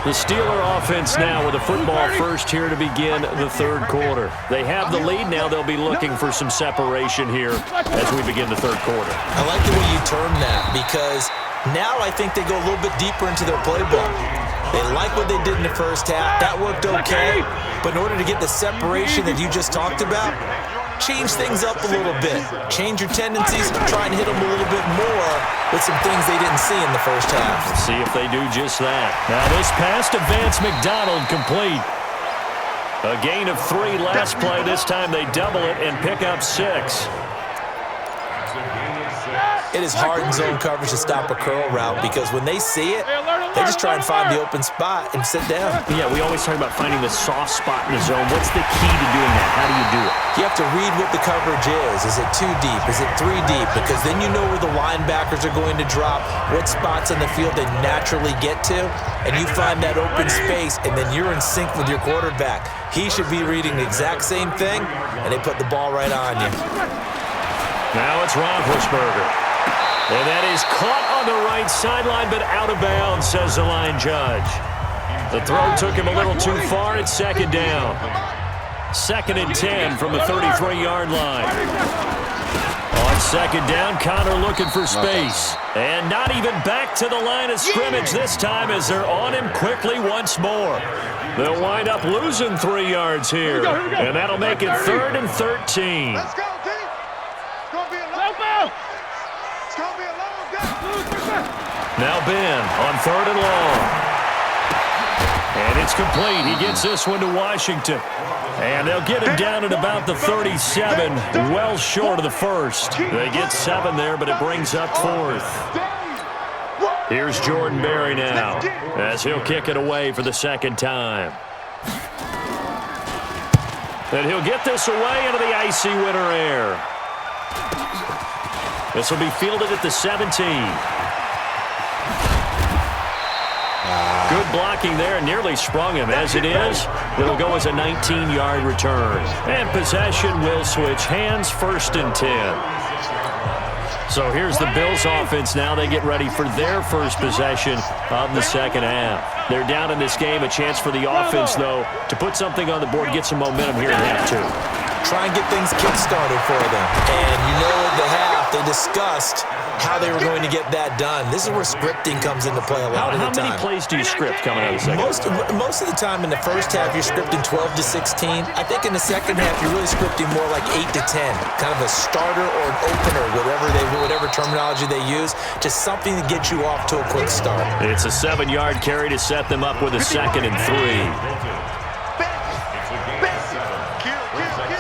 The Steeler offense now with a football first here to begin the third quarter. They have the lead. Now they'll be looking for some separation here as we begin the third quarter. I like the way you term that because now I think they go a little bit deeper into their playbook. They like what they did in the first half. That worked okay. But in order to get the separation that you just talked about, change things up a little bit. Change your tendencies, try and hit them a little bit more with some things they didn't see in the first half. Let's see if they do just that. Now this pass to Vance McDonald complete. A gain of 3 last play. This time they double it and pick up 6. It is hard in zone coverage to stop a curl route because when they see it, they just try and find the open spot and sit down. Yeah, we always talk about finding the soft spot in the zone. What's the key to doing that? How do you do it? You have to read what the coverage is. Is it 2 deep? Is it 3 deep? Because then you know where the linebackers are going to drop, what spots on the field they naturally get to, and you find that open space, and then you're in sync with your quarterback. He should be reading the exact same thing, and they put the ball right on you. Now it's Roethlisberger. And that is caught on the right sideline, but out of bounds, says the line judge. The throw took him a little too far. It's second down. 2nd and 10 from the 33-yard line. On second down, Connor looking for space. And not even back to the line of scrimmage this time as they're on him quickly once more. They'll wind up losing 3 yards here. And that'll make it 3rd and 13. Let's go, team. It's going to be a long day. It's going to be a long day. Now Ben on 3rd and long. And it's complete. He gets this one to Washington. And they'll get him down at about the 37, well short of the first. They get 7 there, but it brings up 4th. Here's Jordan Berry now as he'll kick it away for the second time. And he'll get this away into the icy winter air. This will be fielded at the 17. Good blocking there, nearly sprung him. As it is, it'll go as a 19-yard return. And possession will switch hands, 1st and 10. So here's the Bills offense now. They get ready for their first possession of the second half. They're down in this game. A chance for the offense, though, to put something on the board, get some momentum here in half 2. try and get things kick-started for them. And you know at the half, they discussed how they were going to get that done. This is where scripting comes into play a lot of the time. How many plays do you script coming out of the second? Most of the time in the first half, you're scripting 12 to 16. I think in the second half, you're really scripting more like 8 to 10, kind of a starter or an opener, whatever terminology they use, just something to get you off to a quick start. It's a 7-yard carry to set them up with a 2nd and 3.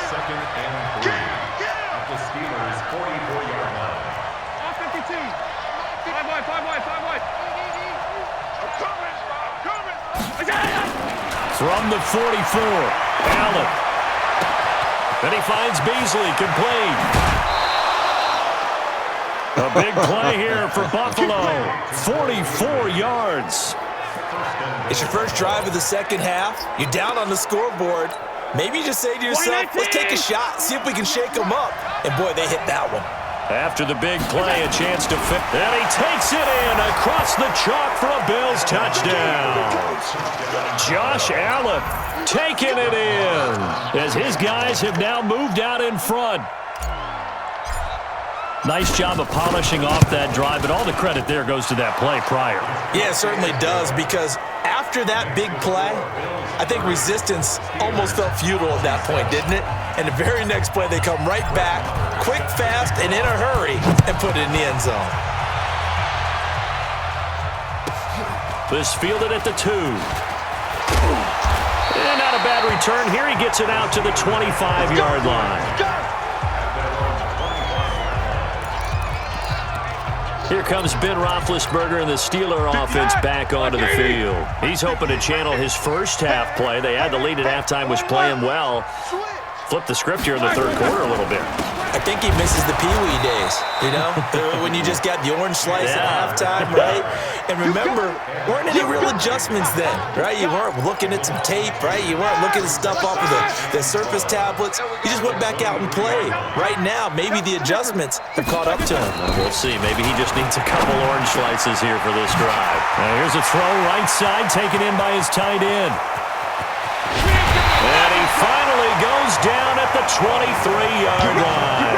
Second and 3 at the Steelers' 44-yard line. Offensive team. 5 wide, 5 wide, 5 wide. I'm coming. From the 44, Allen. Then he finds Beasley, complete. A big play here for Buffalo. 44 yards. It's your first drive of the second half. You're down on the scoreboard. Maybe you just say to yourself, let's take a shot, see if we can shake them up. And boy, they hit that one. After the big play, a chance to fit. And he takes it in across the chalk for a Bills touchdown. Josh Allen taking it in as his guys have now moved out in front. Nice job of polishing off that drive, but all the credit there goes to that play prior. Yeah, it certainly does, because after that big play, I think resistance almost felt futile at that point, didn't it? And the very next play, they come right back, quick, fast, and in a hurry, and put it in the end zone. This fielded at the 2. And not a bad return. Here he gets it out to the 25-yard line. Here comes Ben Roethlisberger and the Steeler offense back onto the field. He's hoping to channel his first half play. They had the lead at halftime, was playing well. Flip the script here in the third quarter a little bit. I think he misses the Pee-wee days, you know, when you just got the orange slice at halftime, right? And remember, weren't any real adjustments then, right? You weren't looking at some tape, right? You weren't looking at stuff off of the Surface tablets. You just went back out and played. Right now, maybe the adjustments have caught up to him. We'll see. Maybe he just needs a couple orange slices here for this drive. Now here's a throw right side, taken in by his tight end. And he finally goes down at the 23-yard line.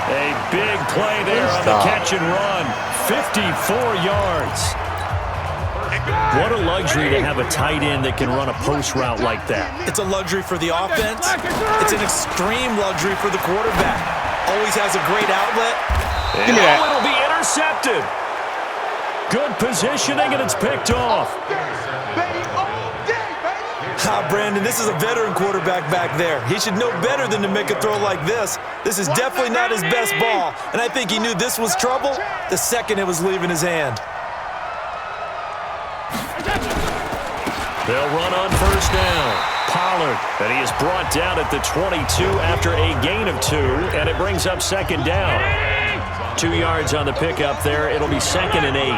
A big play there on the catch and run. 54 yards. What a luxury to have a tight end that can run a post route like that. It's a luxury for the offense. It's an extreme luxury for the quarterback. Always has a great outlet. And it'll be intercepted. Good positioning, and it's picked off. Brandon, this is a veteran quarterback back there. He should know better than to make a throw like this. This is definitely not his best ball, and I think he knew this was trouble the second it was leaving his hand. They'll run on first down. Pollard, and he is brought down at the 22 after a gain of 2, and it brings up second down. 2 yards on the pickup there. It'll be 2nd and 8.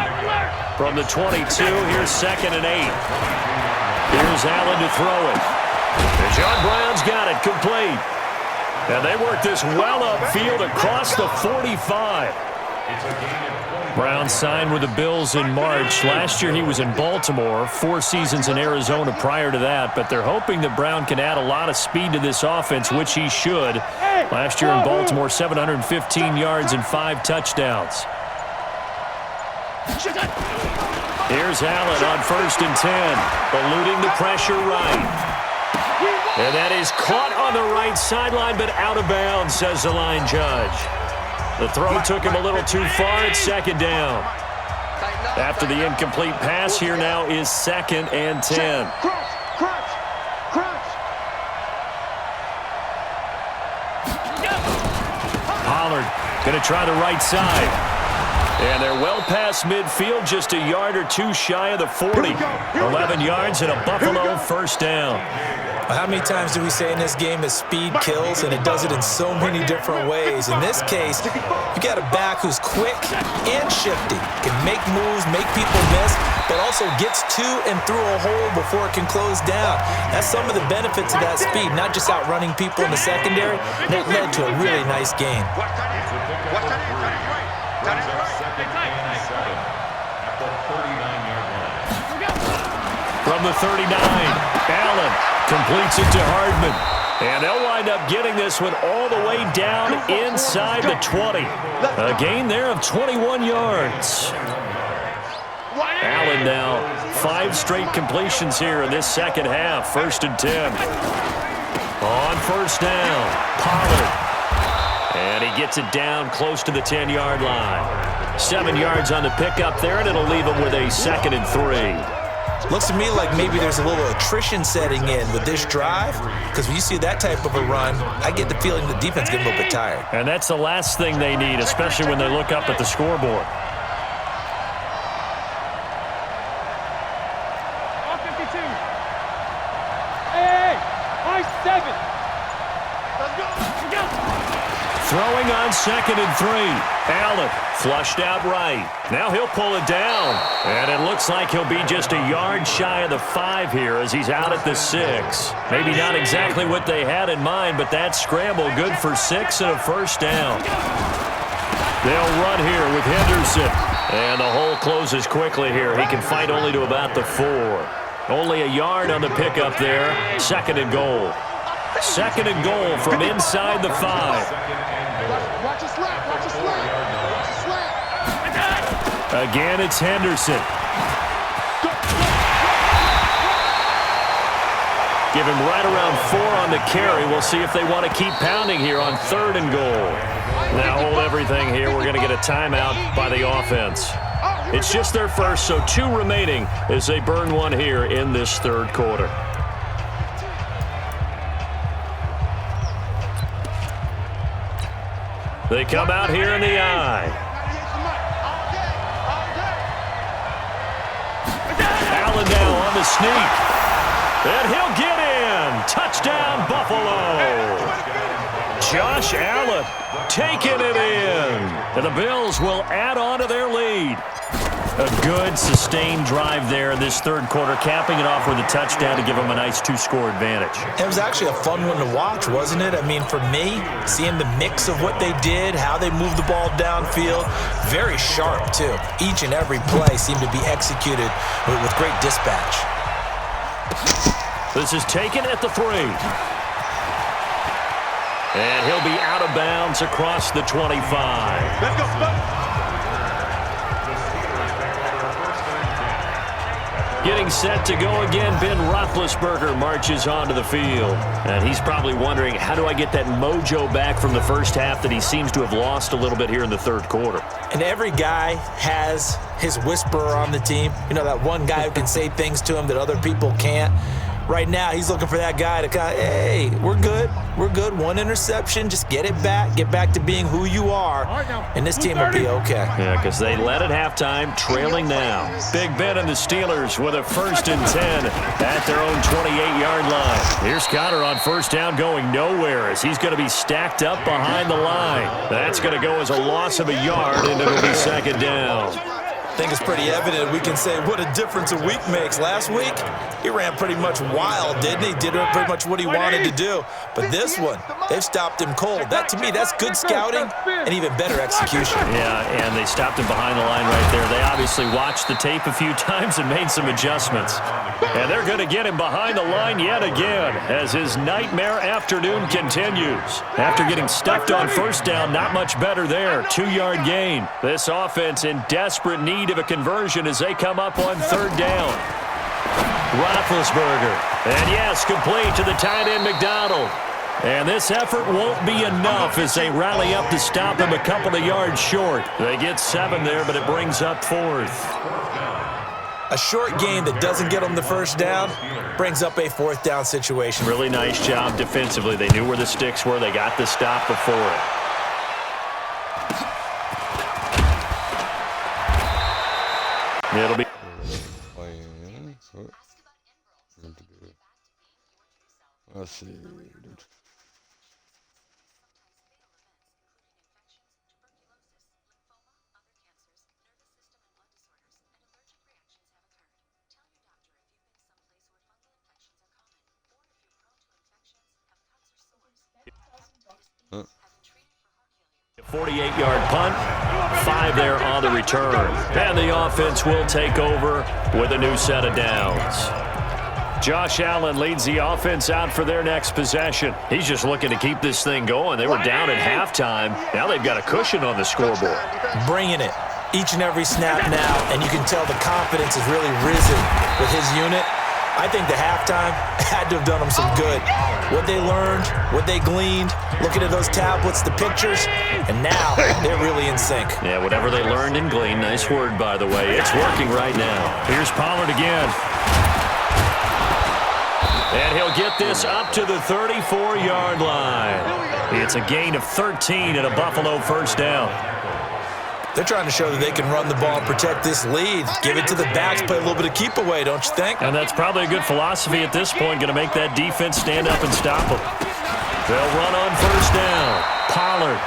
From the 22, here's 2nd and 8. Here's Allen to throw it. And John Brown's got it complete. And they work this well upfield across the 45. Brown signed with the Bills in March. Last year he was in Baltimore, 4 seasons in Arizona prior to that. But they're hoping that Brown can add a lot of speed to this offense, which he should. Last year in Baltimore, 715 yards and 5 touchdowns. Here's Allen on 1st and 10, eluding the pressure right. And that is caught on the right sideline, but out of bounds, says the line judge. The throw took him a little too far. It's 2nd down. After the incomplete pass, here now is 2nd and 10. Pollard going to try the right side. And they're well past midfield, just a yard or 2 shy of the 40. 11 yards and a Buffalo first down. How many times do we say in this game that speed kills, and it does it in so many different ways? In this case, you got a back who's quick and shifty, can make moves, make people miss, but also gets to and through a hole before it can close down. That's some of the benefits of that speed, not just outrunning people in the secondary. That led to a really nice game. From the 39, Allen completes it to Hardman. And they'll wind up getting this one all the way down inside the 20. A gain there of 21 yards. Allen now 5 straight completions here in this second half. 1st and 10. On 1st down, Pollard. And he gets it down close to the 10-yard line. 7 yards on the pickup there, and it'll leave him with a 2nd and 3. Looks to me like maybe there's a little attrition setting in with this drive, because when you see that type of a run, I get the feeling the defense getting a little bit tired. And that's the last thing they need, especially when they look up at the scoreboard. Throwing on 2nd and 3. Allen flushed out right. Now he'll pull it down. And it looks like he'll be just a yard shy of the 5 here as he's out at the 6. Maybe not exactly what they had in mind, but that scramble good for 6 and a 1st down. They'll run here with Henderson. And the hole closes quickly here. He can fight only to about the 4. Only a yard on the pickup there. 2nd and goal. 2nd and goal from inside the 5. Watch your slap. Watch your slap. Watch your slap. Again, it's Henderson. Give him right around 4 on the carry. We'll see if they want to keep pounding here on 3rd and goal. Now hold everything here. We're going to get a timeout by the offense. It's just their first, so 2 remaining as they burn one here in this 3rd quarter. They come out here in the eye. Allen now on the sneak. And he'll get in. Touchdown, Buffalo. Josh Allen taking it in. And the Bills will add on to their lead. A good, sustained drive there in this 3rd quarter, capping it off with a touchdown to give them a nice 2-score advantage. It was actually a fun one to watch, wasn't it? I mean, for me, seeing the mix of what they did, how they moved the ball downfield, very sharp, too. Each and every play seemed to be executed with great dispatch. This is taken at the 3. And he'll be out of bounds across the 25. Let's go. Getting set to go again, Ben Roethlisberger marches onto the field. And he's probably wondering, how do I get that mojo back from the first half that he seems to have lost a little bit here in the 3rd quarter? And every guy has his whisperer on the team. You know, that one guy who can say things to him that other people can't. Right now, he's looking for that guy to kind of, hey, we're good. We're good. 1 interception. Just get it back. Get back to being who you are. And this team will be okay. Yeah, because they led at halftime, trailing now. Big Ben and the Steelers with a 1st and 10 at their own 28-yard line. Here's Conner on 1st down going nowhere as he's going to be stacked up behind the line. That's going to go as a loss of a yard, and it'll be 2nd down. I think it's pretty evident we can say what a difference a week makes. Last week, he ran pretty much wild, didn't he? Did pretty much what he wanted to do. But this one, they've stopped him cold. That, to me, that's good scouting and even better execution. Yeah, and they stopped him behind the line right there. They obviously watched the tape a few times and made some adjustments. And they're going to get him behind the line yet again as his nightmare afternoon continues. After getting stuffed on 1st down, not much better there. 2-yard gain. This offense in desperate need of a conversion as they come up on 3rd down. Roethlisberger. And yes, complete to the tight end McDonald. And this effort won't be enough as they rally up to stop him a couple of yards short. They get 7 there, but it brings up 4th. A short gain that doesn't get them the 1st down brings up a 4th down situation. Really nice job defensively. They knew where the sticks were. They got the stop before it. It'll be... Let's see. Huh. 48-yard punt, 5 there on the return. And the offense will take over with a new set of downs. Josh Allen leads the offense out for their next possession. He's just looking to keep this thing going. They were down at halftime. Now they've got a cushion on the scoreboard. Bringing it each and every snap now, and you can tell the confidence has really risen with his unit. I think the halftime had to have done them some good. What they learned, what they gleaned, looking at those tablets, the pictures, and now they're really in sync. Yeah, whatever they learned and gleaned, nice word, by the way. It's working right now. Here's Pollard again. And he'll get this up to the 34-yard line. It's a gain of 13 and a Buffalo first down. They're trying to show that they can run the ball and protect this lead. Give it to the backs, play a little bit of keep away, don't you think? And that's probably a good philosophy at this point, going to make that defense stand up and stop them. They'll run on first down. Pollard.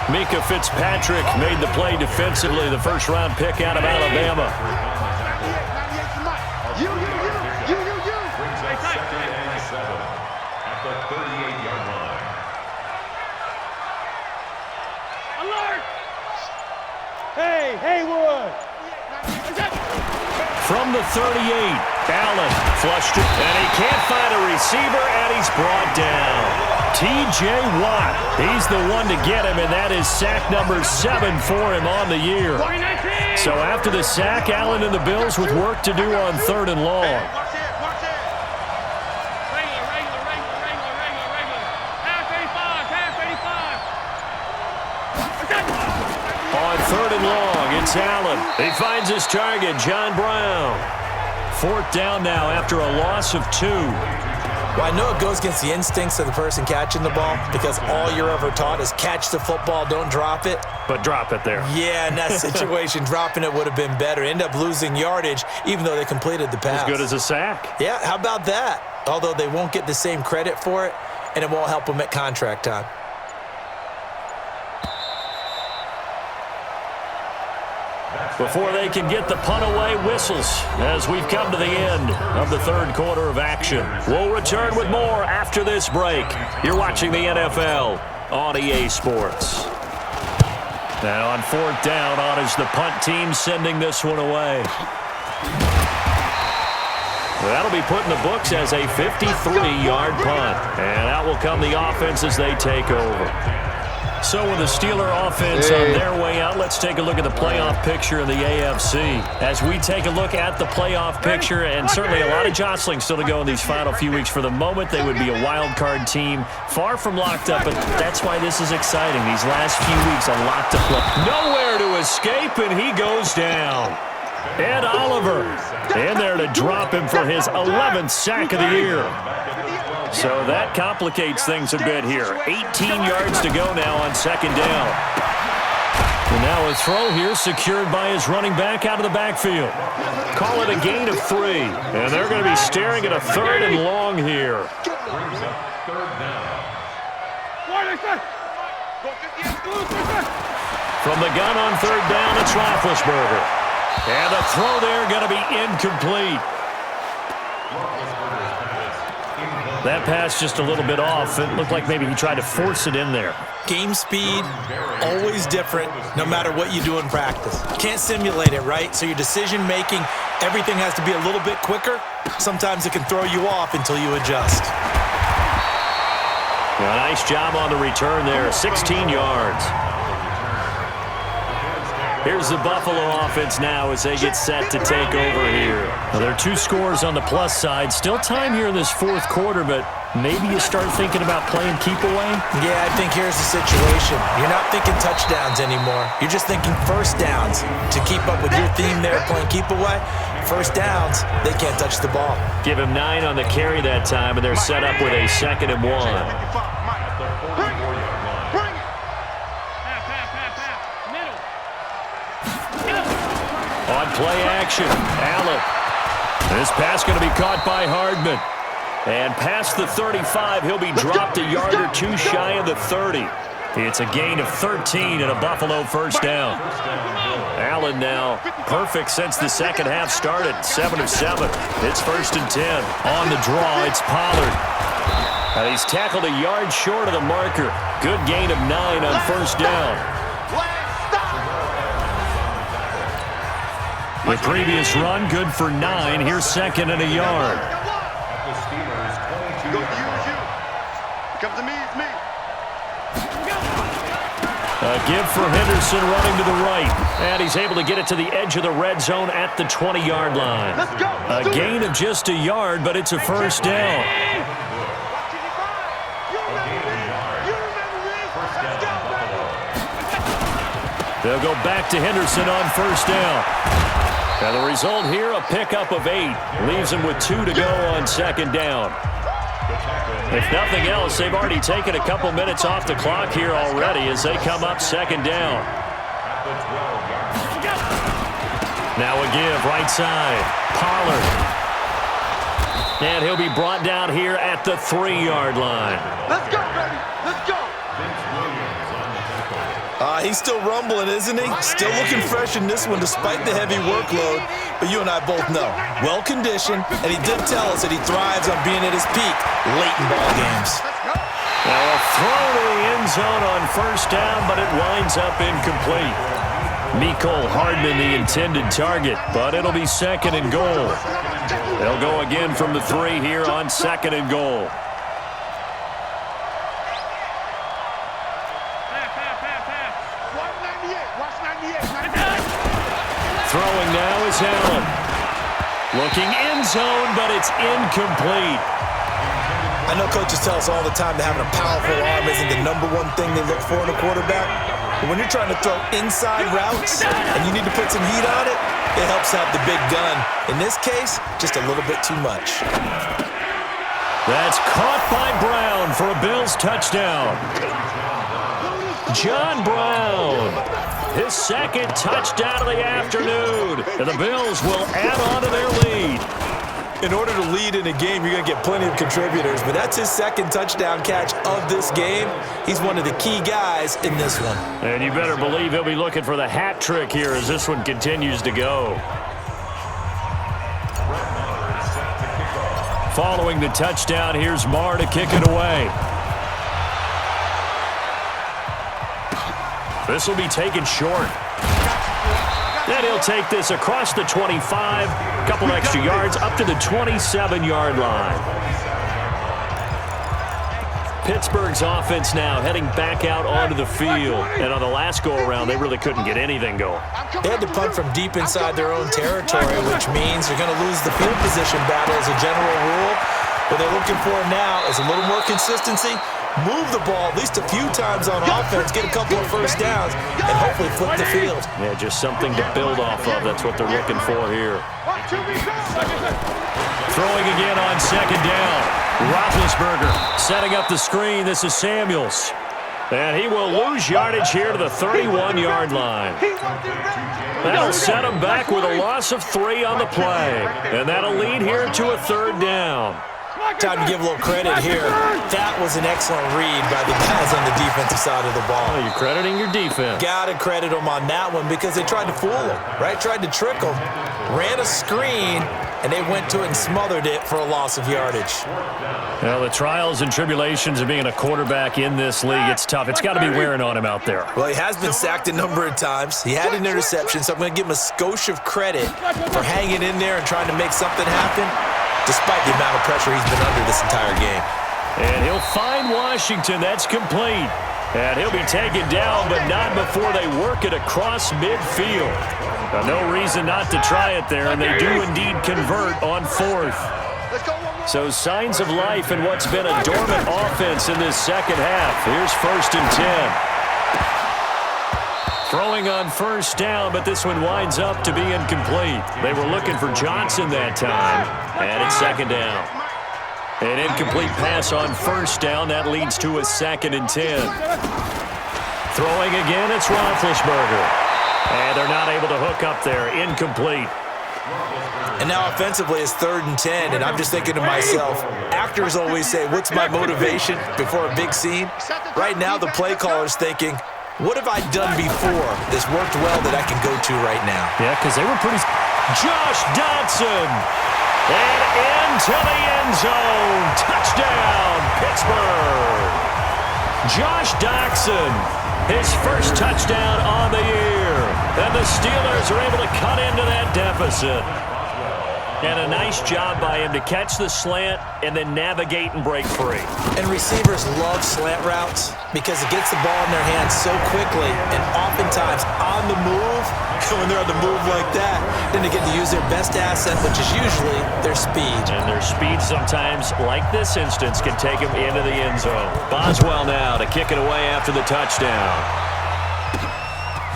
Mika Fitzpatrick made the play defensively, the first-round pick out of Alabama. Brings up second and 7 at the 38-yard line. Alert! Hey, Haywood! From the 38, Allen flushed it, and he can't find a receiver, and he's brought down. T.J. Watt, he's the one to get him, and that is sack number 7 for him on the year. So after the sack, Allen and the Bills with work to do on 3rd and long. Watch it, watch it! Regular. Half 85. On 3rd and long, it's Allen. He finds his target, John Brown. 4th down now after a loss of 2. Well, I know it goes against the instincts of the person catching the ball because all you're ever taught is catch the football, don't drop it. But drop it there. Yeah, in that situation, dropping it would have been better. End up losing yardage, even though they completed the pass. As good as a sack. Yeah, how about that? Although they won't get the same credit for it, and it won't help them at contract time. Before they can get the punt away, whistles as we've come to the end of the 3rd quarter of action. We'll return with more after this break. You're watching the NFL on EA Sports. Now on 4th down, on is the punt team sending this one away. That'll be put in the books as a 53-yard punt. And out will come the offense as they take over. So with the Steeler offense on their way out, let's take a look at the playoff picture in the AFC. As we take a look at the playoff picture, and certainly a lot of jostling still to go in these final few weeks. For the moment, they would be a wild card team, far from locked up, but that's why this is exciting. These last few weeks, a lot to play. Nowhere to escape, and he goes down. Ed Oliver in there to drop him for his 11th sack of the year. So that complicates things a bit here. 18 yards to go now on 2nd down. And now a throw here secured by his running back out of the backfield. Call it a gain of 3. And they're going to be staring at a 3rd and long here. Brings up 3rd down. From the gun on 3rd down, it's Roethlisberger. And the throw there going to be incomplete. That pass just a little bit off. It looked like maybe he tried to force it in there. Game speed, always different, no matter what you do in practice. Can't simulate it, right? So your decision-making, everything has to be a little bit quicker. Sometimes it can throw you off until you adjust. Well, nice job on the return there, 16 yards. Here's the Buffalo offense now as they get set to take over here. Now, there are 2 scores on the plus side. Still time here in this 4th quarter, but maybe you start thinking about playing keep away? Yeah, I think here's the situation. You're not thinking touchdowns anymore. You're just thinking first downs. To keep up with your theme there, playing keep away, first downs, they can't touch the ball. Give him 9 on the carry that time, and they're set up with a 2nd and 1. On play action, Allen. This pass going to be caught by Hardman. And past the 35, he'll be dropped a yard or 2 shy of the 30. It's a gain of 13 and a Buffalo first down. Allen now perfect since the second half started, 7 of 7. It's 1st and 10. On the draw, it's Pollard. And he's tackled a yard short of the marker. Good gain of 9 on 1st down. The previous run, good for 9. Here's 2nd and a yard. Comes to me, it's me. A give for Henderson running to the right. And he's able to get it to the edge of the red zone at the 20-yard line. Let's go. A gain of just a yard, but it's a first down. They'll go back to Henderson on first down. And the result here, a pickup of 8. Leaves them with 2 to go on second down. If nothing else, they've already taken a couple minutes off the clock here already as they come up second down. Now a give, right side. Pollard. And he'll be brought down here at the 3-yard line. Let's go, baby. Let's go. He's still rumbling, isn't he? Still looking fresh in this one despite the heavy workload. But you and I both know, well-conditioned, and he did tell us that he thrives on being at his peak late in ball games. Now a throw to the end zone on first down, but it winds up incomplete. Mecole Hardman the intended target, but it'll be second and goal. They'll go again from the 3 here on second and goal. Throwing now is Allen. Looking end zone, but it's incomplete. I know coaches tell us all the time that having a powerful arm isn't the #1 thing they look for in a quarterback. But when you're trying to throw inside routes and you need to put some heat on it, it helps out the big gun. In this case, just a little bit too much. That's caught by Brown for a Bills touchdown. John Brown, his second touchdown of the afternoon. And the Bills will add on to their lead. In order to lead in a game, you're going to get plenty of contributors, but that's his second touchdown catch of this game. He's one of the key guys in this one. And you better believe he'll be looking for the hat trick here as this one continues to go. Following the touchdown, here's Marr to kick it away. This will be taken short. Then he'll take this across the 25, a couple extra yards, up to the 27-yard line. Pittsburgh's offense now heading back out onto the field. And on the last go-around, they really couldn't get anything going. They had to punt from deep inside their own territory, which means they're going to lose the field position battle as a general rule. What they're looking for now is a little more consistency, move the ball at least a few times on offense, get a couple of first downs, and hopefully flip the field. Yeah, just something to build off of. That's what they're looking for here. Throwing again on second down. Roethlisberger setting up the screen. This is Samuels. And he will lose yardage here to the 31-yard line. That'll set him back with a loss of 3 on the play. And that'll lead here to a third down. Time to give a little credit here. That was an excellent read by the guys on the defensive side of the ball. Oh, you're crediting your defense. Got to credit them on that one because they tried to fool them, right? Tried to trick them, ran a screen, and they went to it and smothered it for a loss of yardage. Well, the trials and tribulations of being a quarterback in this league, it's tough. It's got to be wearing on him out there. Well, he has been sacked a number of times. He had an interception, so I'm going to give him a skosh of credit for hanging in there and trying to make something happen, despite the amount of pressure he's been under this entire game. And he'll find Washington. That's complete. And he'll be taken down, but not before they work it across midfield. Now, no reason not to try it there, and they do indeed convert on 4th. So signs of life in what's been a dormant offense in this second half. Here's 1st and 10. Throwing on first down, but this one winds up to be incomplete. They were looking for Johnson that time, and it's second down. An incomplete pass on first down. That leads to a 2nd and 10. Throwing again, it's Roethlisberger. And they're not able to hook up there. Incomplete. And now offensively it's 3rd and 10, and I'm just thinking to myself, actors always say, what's my motivation before a big scene? Right now the play caller's thinking, what have I done before this worked well that I can go to right now? Yeah, because they were pretty... Josh Dotson! And into the end zone. Touchdown, Pittsburgh. Josh Dotson, his first touchdown on the year. And the Steelers are able to cut into that deficit. And a nice job by him to catch the slant and then navigate and break free. And receivers love slant routes because it gets the ball in their hands so quickly and oftentimes on the move. When they're on the move like that, then they get to use their best asset, which is usually their speed. And their speed sometimes, like this instance, can take them into the end zone. Boswell now to kick it away after the touchdown.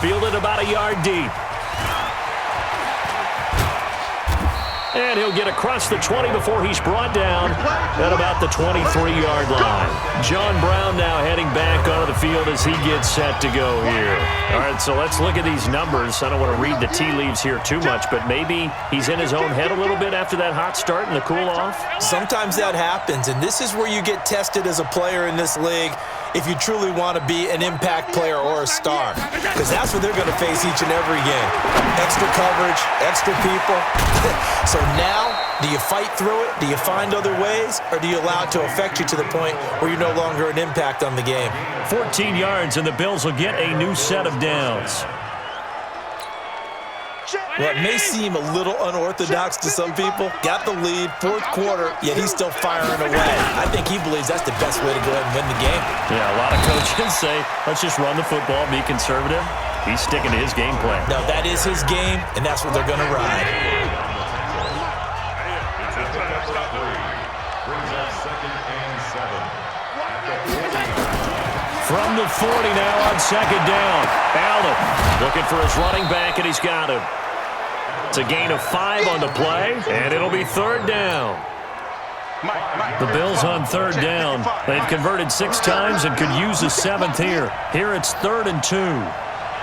Fielded about a yard deep. And he'll get across the 20 before he's brought down at about the 23-yard line. John Brown now heading back onto the field as he gets set to go here. All right, so let's look at these numbers. I don't want to read the tea leaves here too much, but maybe he's in his own head a little bit after that hot start and the cool-off. Sometimes that happens, and this is where you get tested as a player in this league if you truly want to be an impact player or a star, because that's what they're going to face each and every game. Extra coverage, extra people. So now, do you fight through it? Do you find other ways? Or do you allow it to affect you to the point where you're no longer an impact on the game? 14 yards, and the Bills will get a new set of downs. Well, it may seem a little unorthodox to some people. Got the lead, fourth quarter, yet he's still firing away. I think he believes that's the best way to go ahead and win the game. Yeah, a lot of coaches say, let's just run the football, be conservative. He's sticking to his game plan. No, that is his game, and that's what they're going to ride. From the 40 now on second down. Allen looking for his running back, and he's got him. It's a gain of 5 on the play, and it'll be third down. The Bills on third down. They've converted 6 times and could use a 7th here. Here it's 3rd and 2.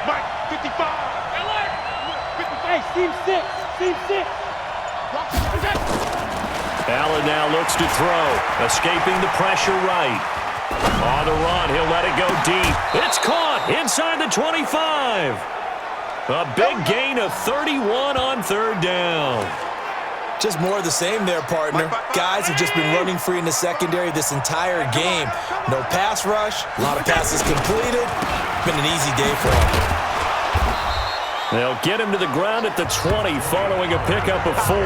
Mike, 55. Hey, team 6. Team 6. Allen now looks to throw, escaping the pressure right. On the run, he'll let it go deep. It's caught inside the 25. A big gain of 31 on third down. Just more of the same there, partner. Guys have just been running free in the secondary this entire game. No pass rush, a lot of passes completed. Been an easy day for them. They'll get him to the ground at the 20 following a pickup of 4.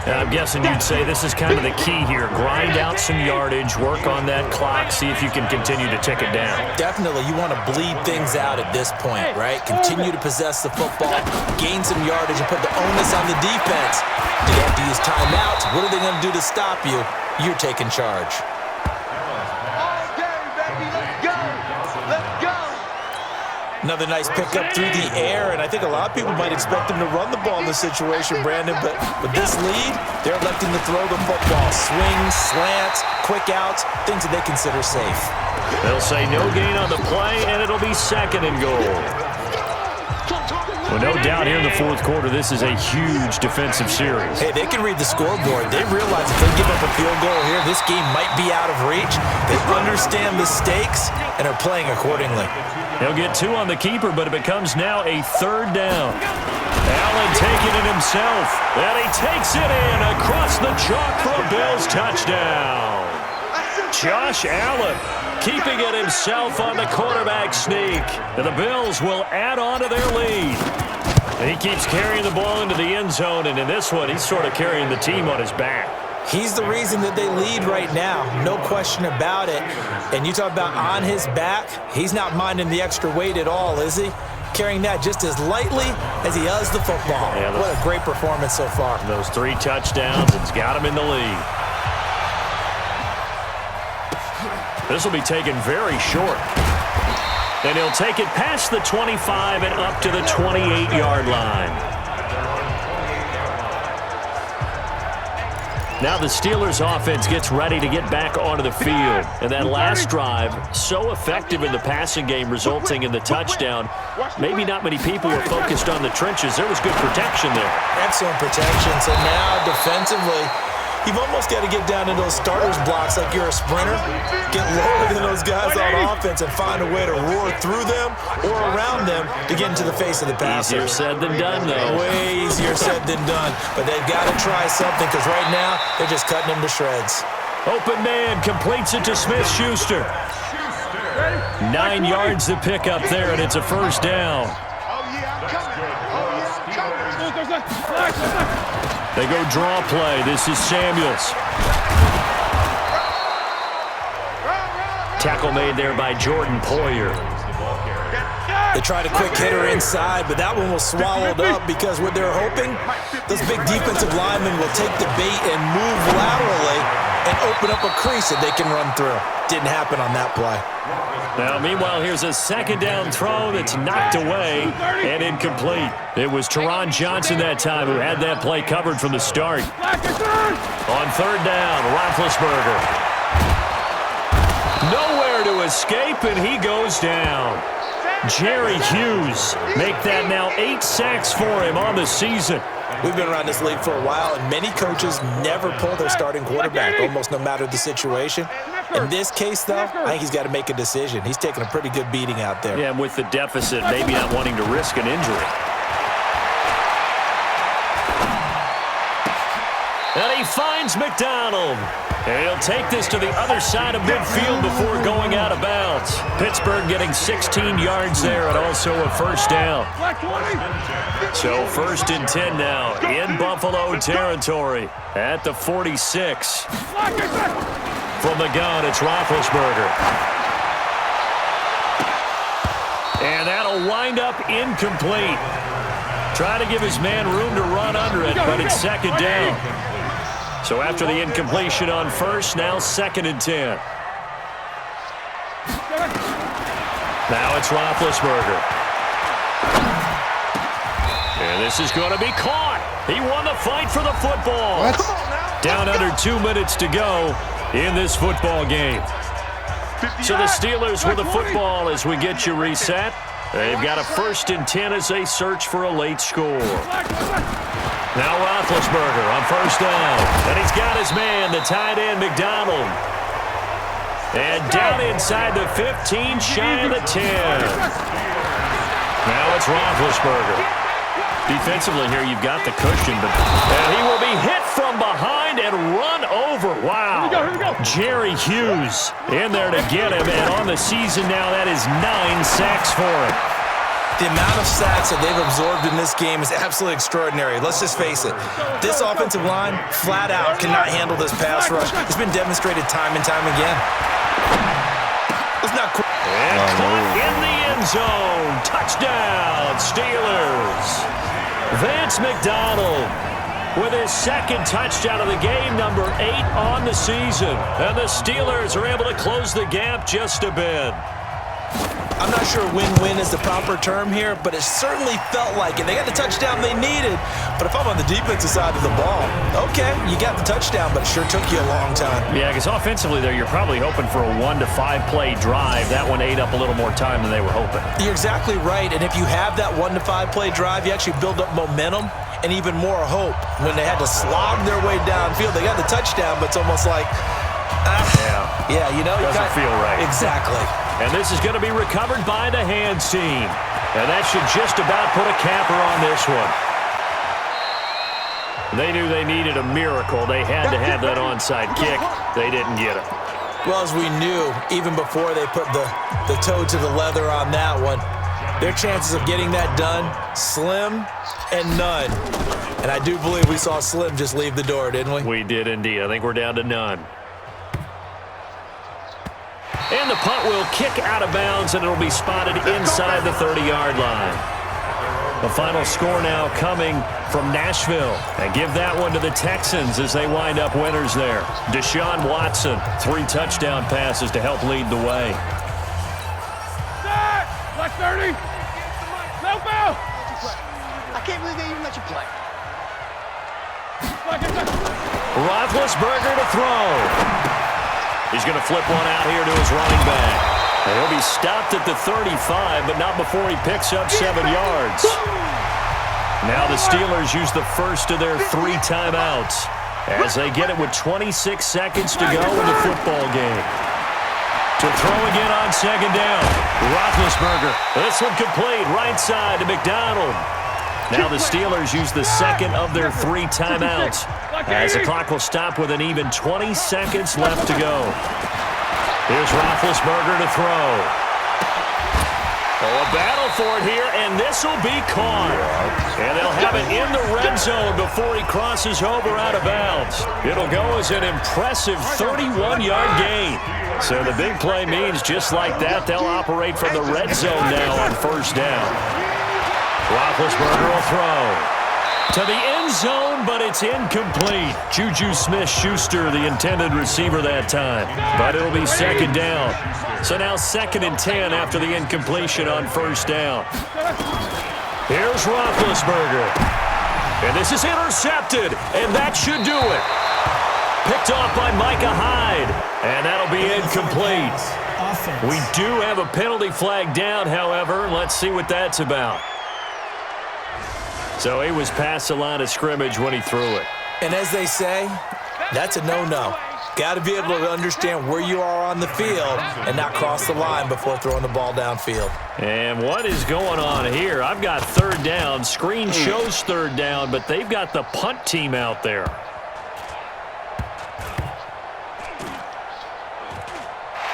And I'm guessing you'd say this is kind of the key here. Grind out some yardage, work on that clock, see if you can continue to tick it down. Definitely, you want to bleed things out at this point, right? Continue to possess the football, gain some yardage, and put the onus on the defense. Do they have to use timeouts? What are they going to do to stop you? You're taking charge. Another nice pickup through the air, and I think a lot of people might expect them to run the ball in this situation, Brandon, but with this lead, they're electing to throw the football. Swings, slants, quick outs, things that they consider safe. They'll say no gain on the play, and it'll be 2nd and goal. Well, no doubt here in the fourth quarter, this is a huge defensive series. Hey, they can read the scoreboard. They realize if they give up a field goal here, this game might be out of reach. They understand the stakes and are playing accordingly. He'll get 2 on the keeper, but it becomes now a 3rd down. Allen taking it himself, and he takes it in across the chalk for a Bills touchdown. Josh Allen keeping it himself on the quarterback sneak. And the Bills will add on to their lead. And he keeps carrying the ball into the end zone, and in this one, he's sort of carrying the team on his back. He's the reason that they lead right now, no question about it. And you talk about on his back, he's not minding the extra weight at all, is he? Carrying that just as lightly as he does the football. Yeah, what a great performance so far. Those 3 touchdowns, it's got him in the lead. This will be taken very short. And he'll take it past the 25 and up to the 28-yard line. Now the Steelers offense gets ready to get back onto the field. And that last drive, so effective in the passing game, resulting in the touchdown. Maybe not many people were focused on the trenches. There was good protection there. Excellent protection. So now defensively, you've almost got to get down to those starters blocks like you're a sprinter. Get lower than those guys on offense and find a way to roar through them or around them to get into the face of the passer. Easier said than done, though. Way easier said than done. But they've got to try something because right now they're just cutting them to shreds. Open man completes it to Smith-Schuster. 9 yards to pick up there, and it's a first down. Oh, yeah, I'm coming. Oh, yeah, I'm coming. They go draw play. This is Samuels. Tackle made there by Jordan Poyer. They tried a quick hitter inside, but that one was swallowed up because what they're hoping, those big defensive linemen will take the bait and move laterally and open up a crease that they can run through. Didn't happen on that play. Now, meanwhile, here's a second down throw that's knocked away and incomplete. It was Teron Johnson that time who had that play covered from the start. On third down, Roethlisberger. Nowhere to escape, and he goes down. Jerry Hughes make that now 8 sacks for him on the season. We've been around this league for a while, and many coaches never pull their starting quarterback, almost no matter the situation. In this case, though, I think he's got to make a decision. He's taking a pretty good beating out there. Yeah, and with the deficit, maybe not wanting to risk an injury. And he finds McDonald. And he'll take this to the other side of midfield before going out of bounds. Pittsburgh getting 16 yards there and also a first down. So 1st and 10 now in Buffalo territory at the 46. From the gun, it's Roethlisberger. And that'll wind up incomplete. Try to give his man room to run under it, but it's second down. So after the incompletion on first, now 2nd and 10. Now it's Roethlisberger. And this is going to be caught. He won the fight for the football. What? Down under 2 minutes to go in this football game. So the Steelers with the football as we get you reset. They've got a 1st and 10 as they search for a late score. Now Roethlisberger on first down. And he's got his man, the tight end, McDonald. And down inside the 15, shy of the 10. Now it's Roethlisberger. Defensively here, you've got the cushion, but and he will be hit from behind and run over. Wow. Here we go. Jerry Hughes in there to get him, and on the season now, that is 9 sacks for him. The amount of sacks that they've absorbed in this game is absolutely extraordinary. Let's just face it. This offensive line, flat out, cannot handle this pass rush. It's been demonstrated time and time again. It's not quick. And caught in the end zone. Touchdown, Steelers. Vance McDonald with his 2nd touchdown of the game, number 8 on the season. And the Steelers are able to close the gap just a bit. I'm not sure win-win is the proper term here, but it certainly felt like it. They got the touchdown they needed, but if I'm on the defensive side of the ball, okay, you got the touchdown, but it sure took you a long time. Yeah, because offensively there, you're probably hoping for a 1 to 5 play drive. That one ate up a little more time than they were hoping. You're exactly right, and if you have that 1 to 5 play drive, you actually build up momentum and even more hope. When they had to slog their way downfield, they got the touchdown, but it's almost like, yeah, you know, doesn't feel right. Exactly. And this is going to be recovered by the hands team. And that should just about put a capper on this one. They knew they needed a miracle. They had to have that onside kick. They didn't get it. Well, as we knew, even before they put the toe to the leather on that one, their chances of getting that done, slim and none. And I do believe we saw Slim just leave the door, didn't we? We did indeed. I think we're down to none. And the punt will kick out of bounds, and it'll be spotted inside the 30-yard line. The final score now coming from Nashville. And give that one to the Texans as they wind up winners there. Deshaun Watson, 3 touchdown passes to help lead the way. Black 30. No foul. I can't believe they even let you play. Roethlisberger to throw. He's going to flip one out here to his running back. And he'll be stopped at the 35, but not before he picks up 7 yards. Now the Steelers use the first of their 3 timeouts as they get it with 26 seconds to go in the football game. To throw again on 2nd down. Roethlisberger. This one complete right side to McDonald. Now the Steelers use the 2nd of their 3 timeouts as the clock will stop with an even 20 seconds left to go. Here's Roethlisberger to throw. Oh, a battle for it here, and this will be caught. And they'll have it in the red zone before he crosses over out of bounds. It'll go as an impressive 31-yard gain. So the big play means just like that, they'll operate from the red zone now on first down. Roethlisberger will throw to the end zone, but it's incomplete. Juju Smith-Schuster, the intended receiver that time. But it'll be second down. So now 2nd and 10 after the incompletion on first down. Here's Roethlisberger. And this is intercepted, and that should do it. Picked off by Micah Hyde, and that'll be incomplete. We do have a penalty flag down, however. Let's see what that's about. So he was past the line of scrimmage when he threw it. And as they say, that's a no-no. Got to be able to understand where you are on the field and not cross the line before throwing the ball downfield. And what is going on here? I've got third down. Screen shows third down, but they've got the punt team out there.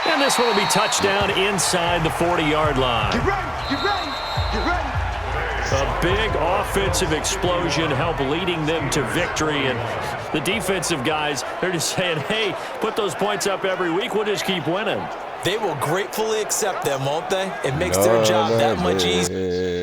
And this one will be touchdown inside the 40-yard line. Get ready, get ready, get ready. A big offensive explosion helped leading them to victory. And the defensive guys, they're just saying, hey, put those points up every week. We'll just keep winning. They will gratefully accept them, won't they? It makes their job that much easier.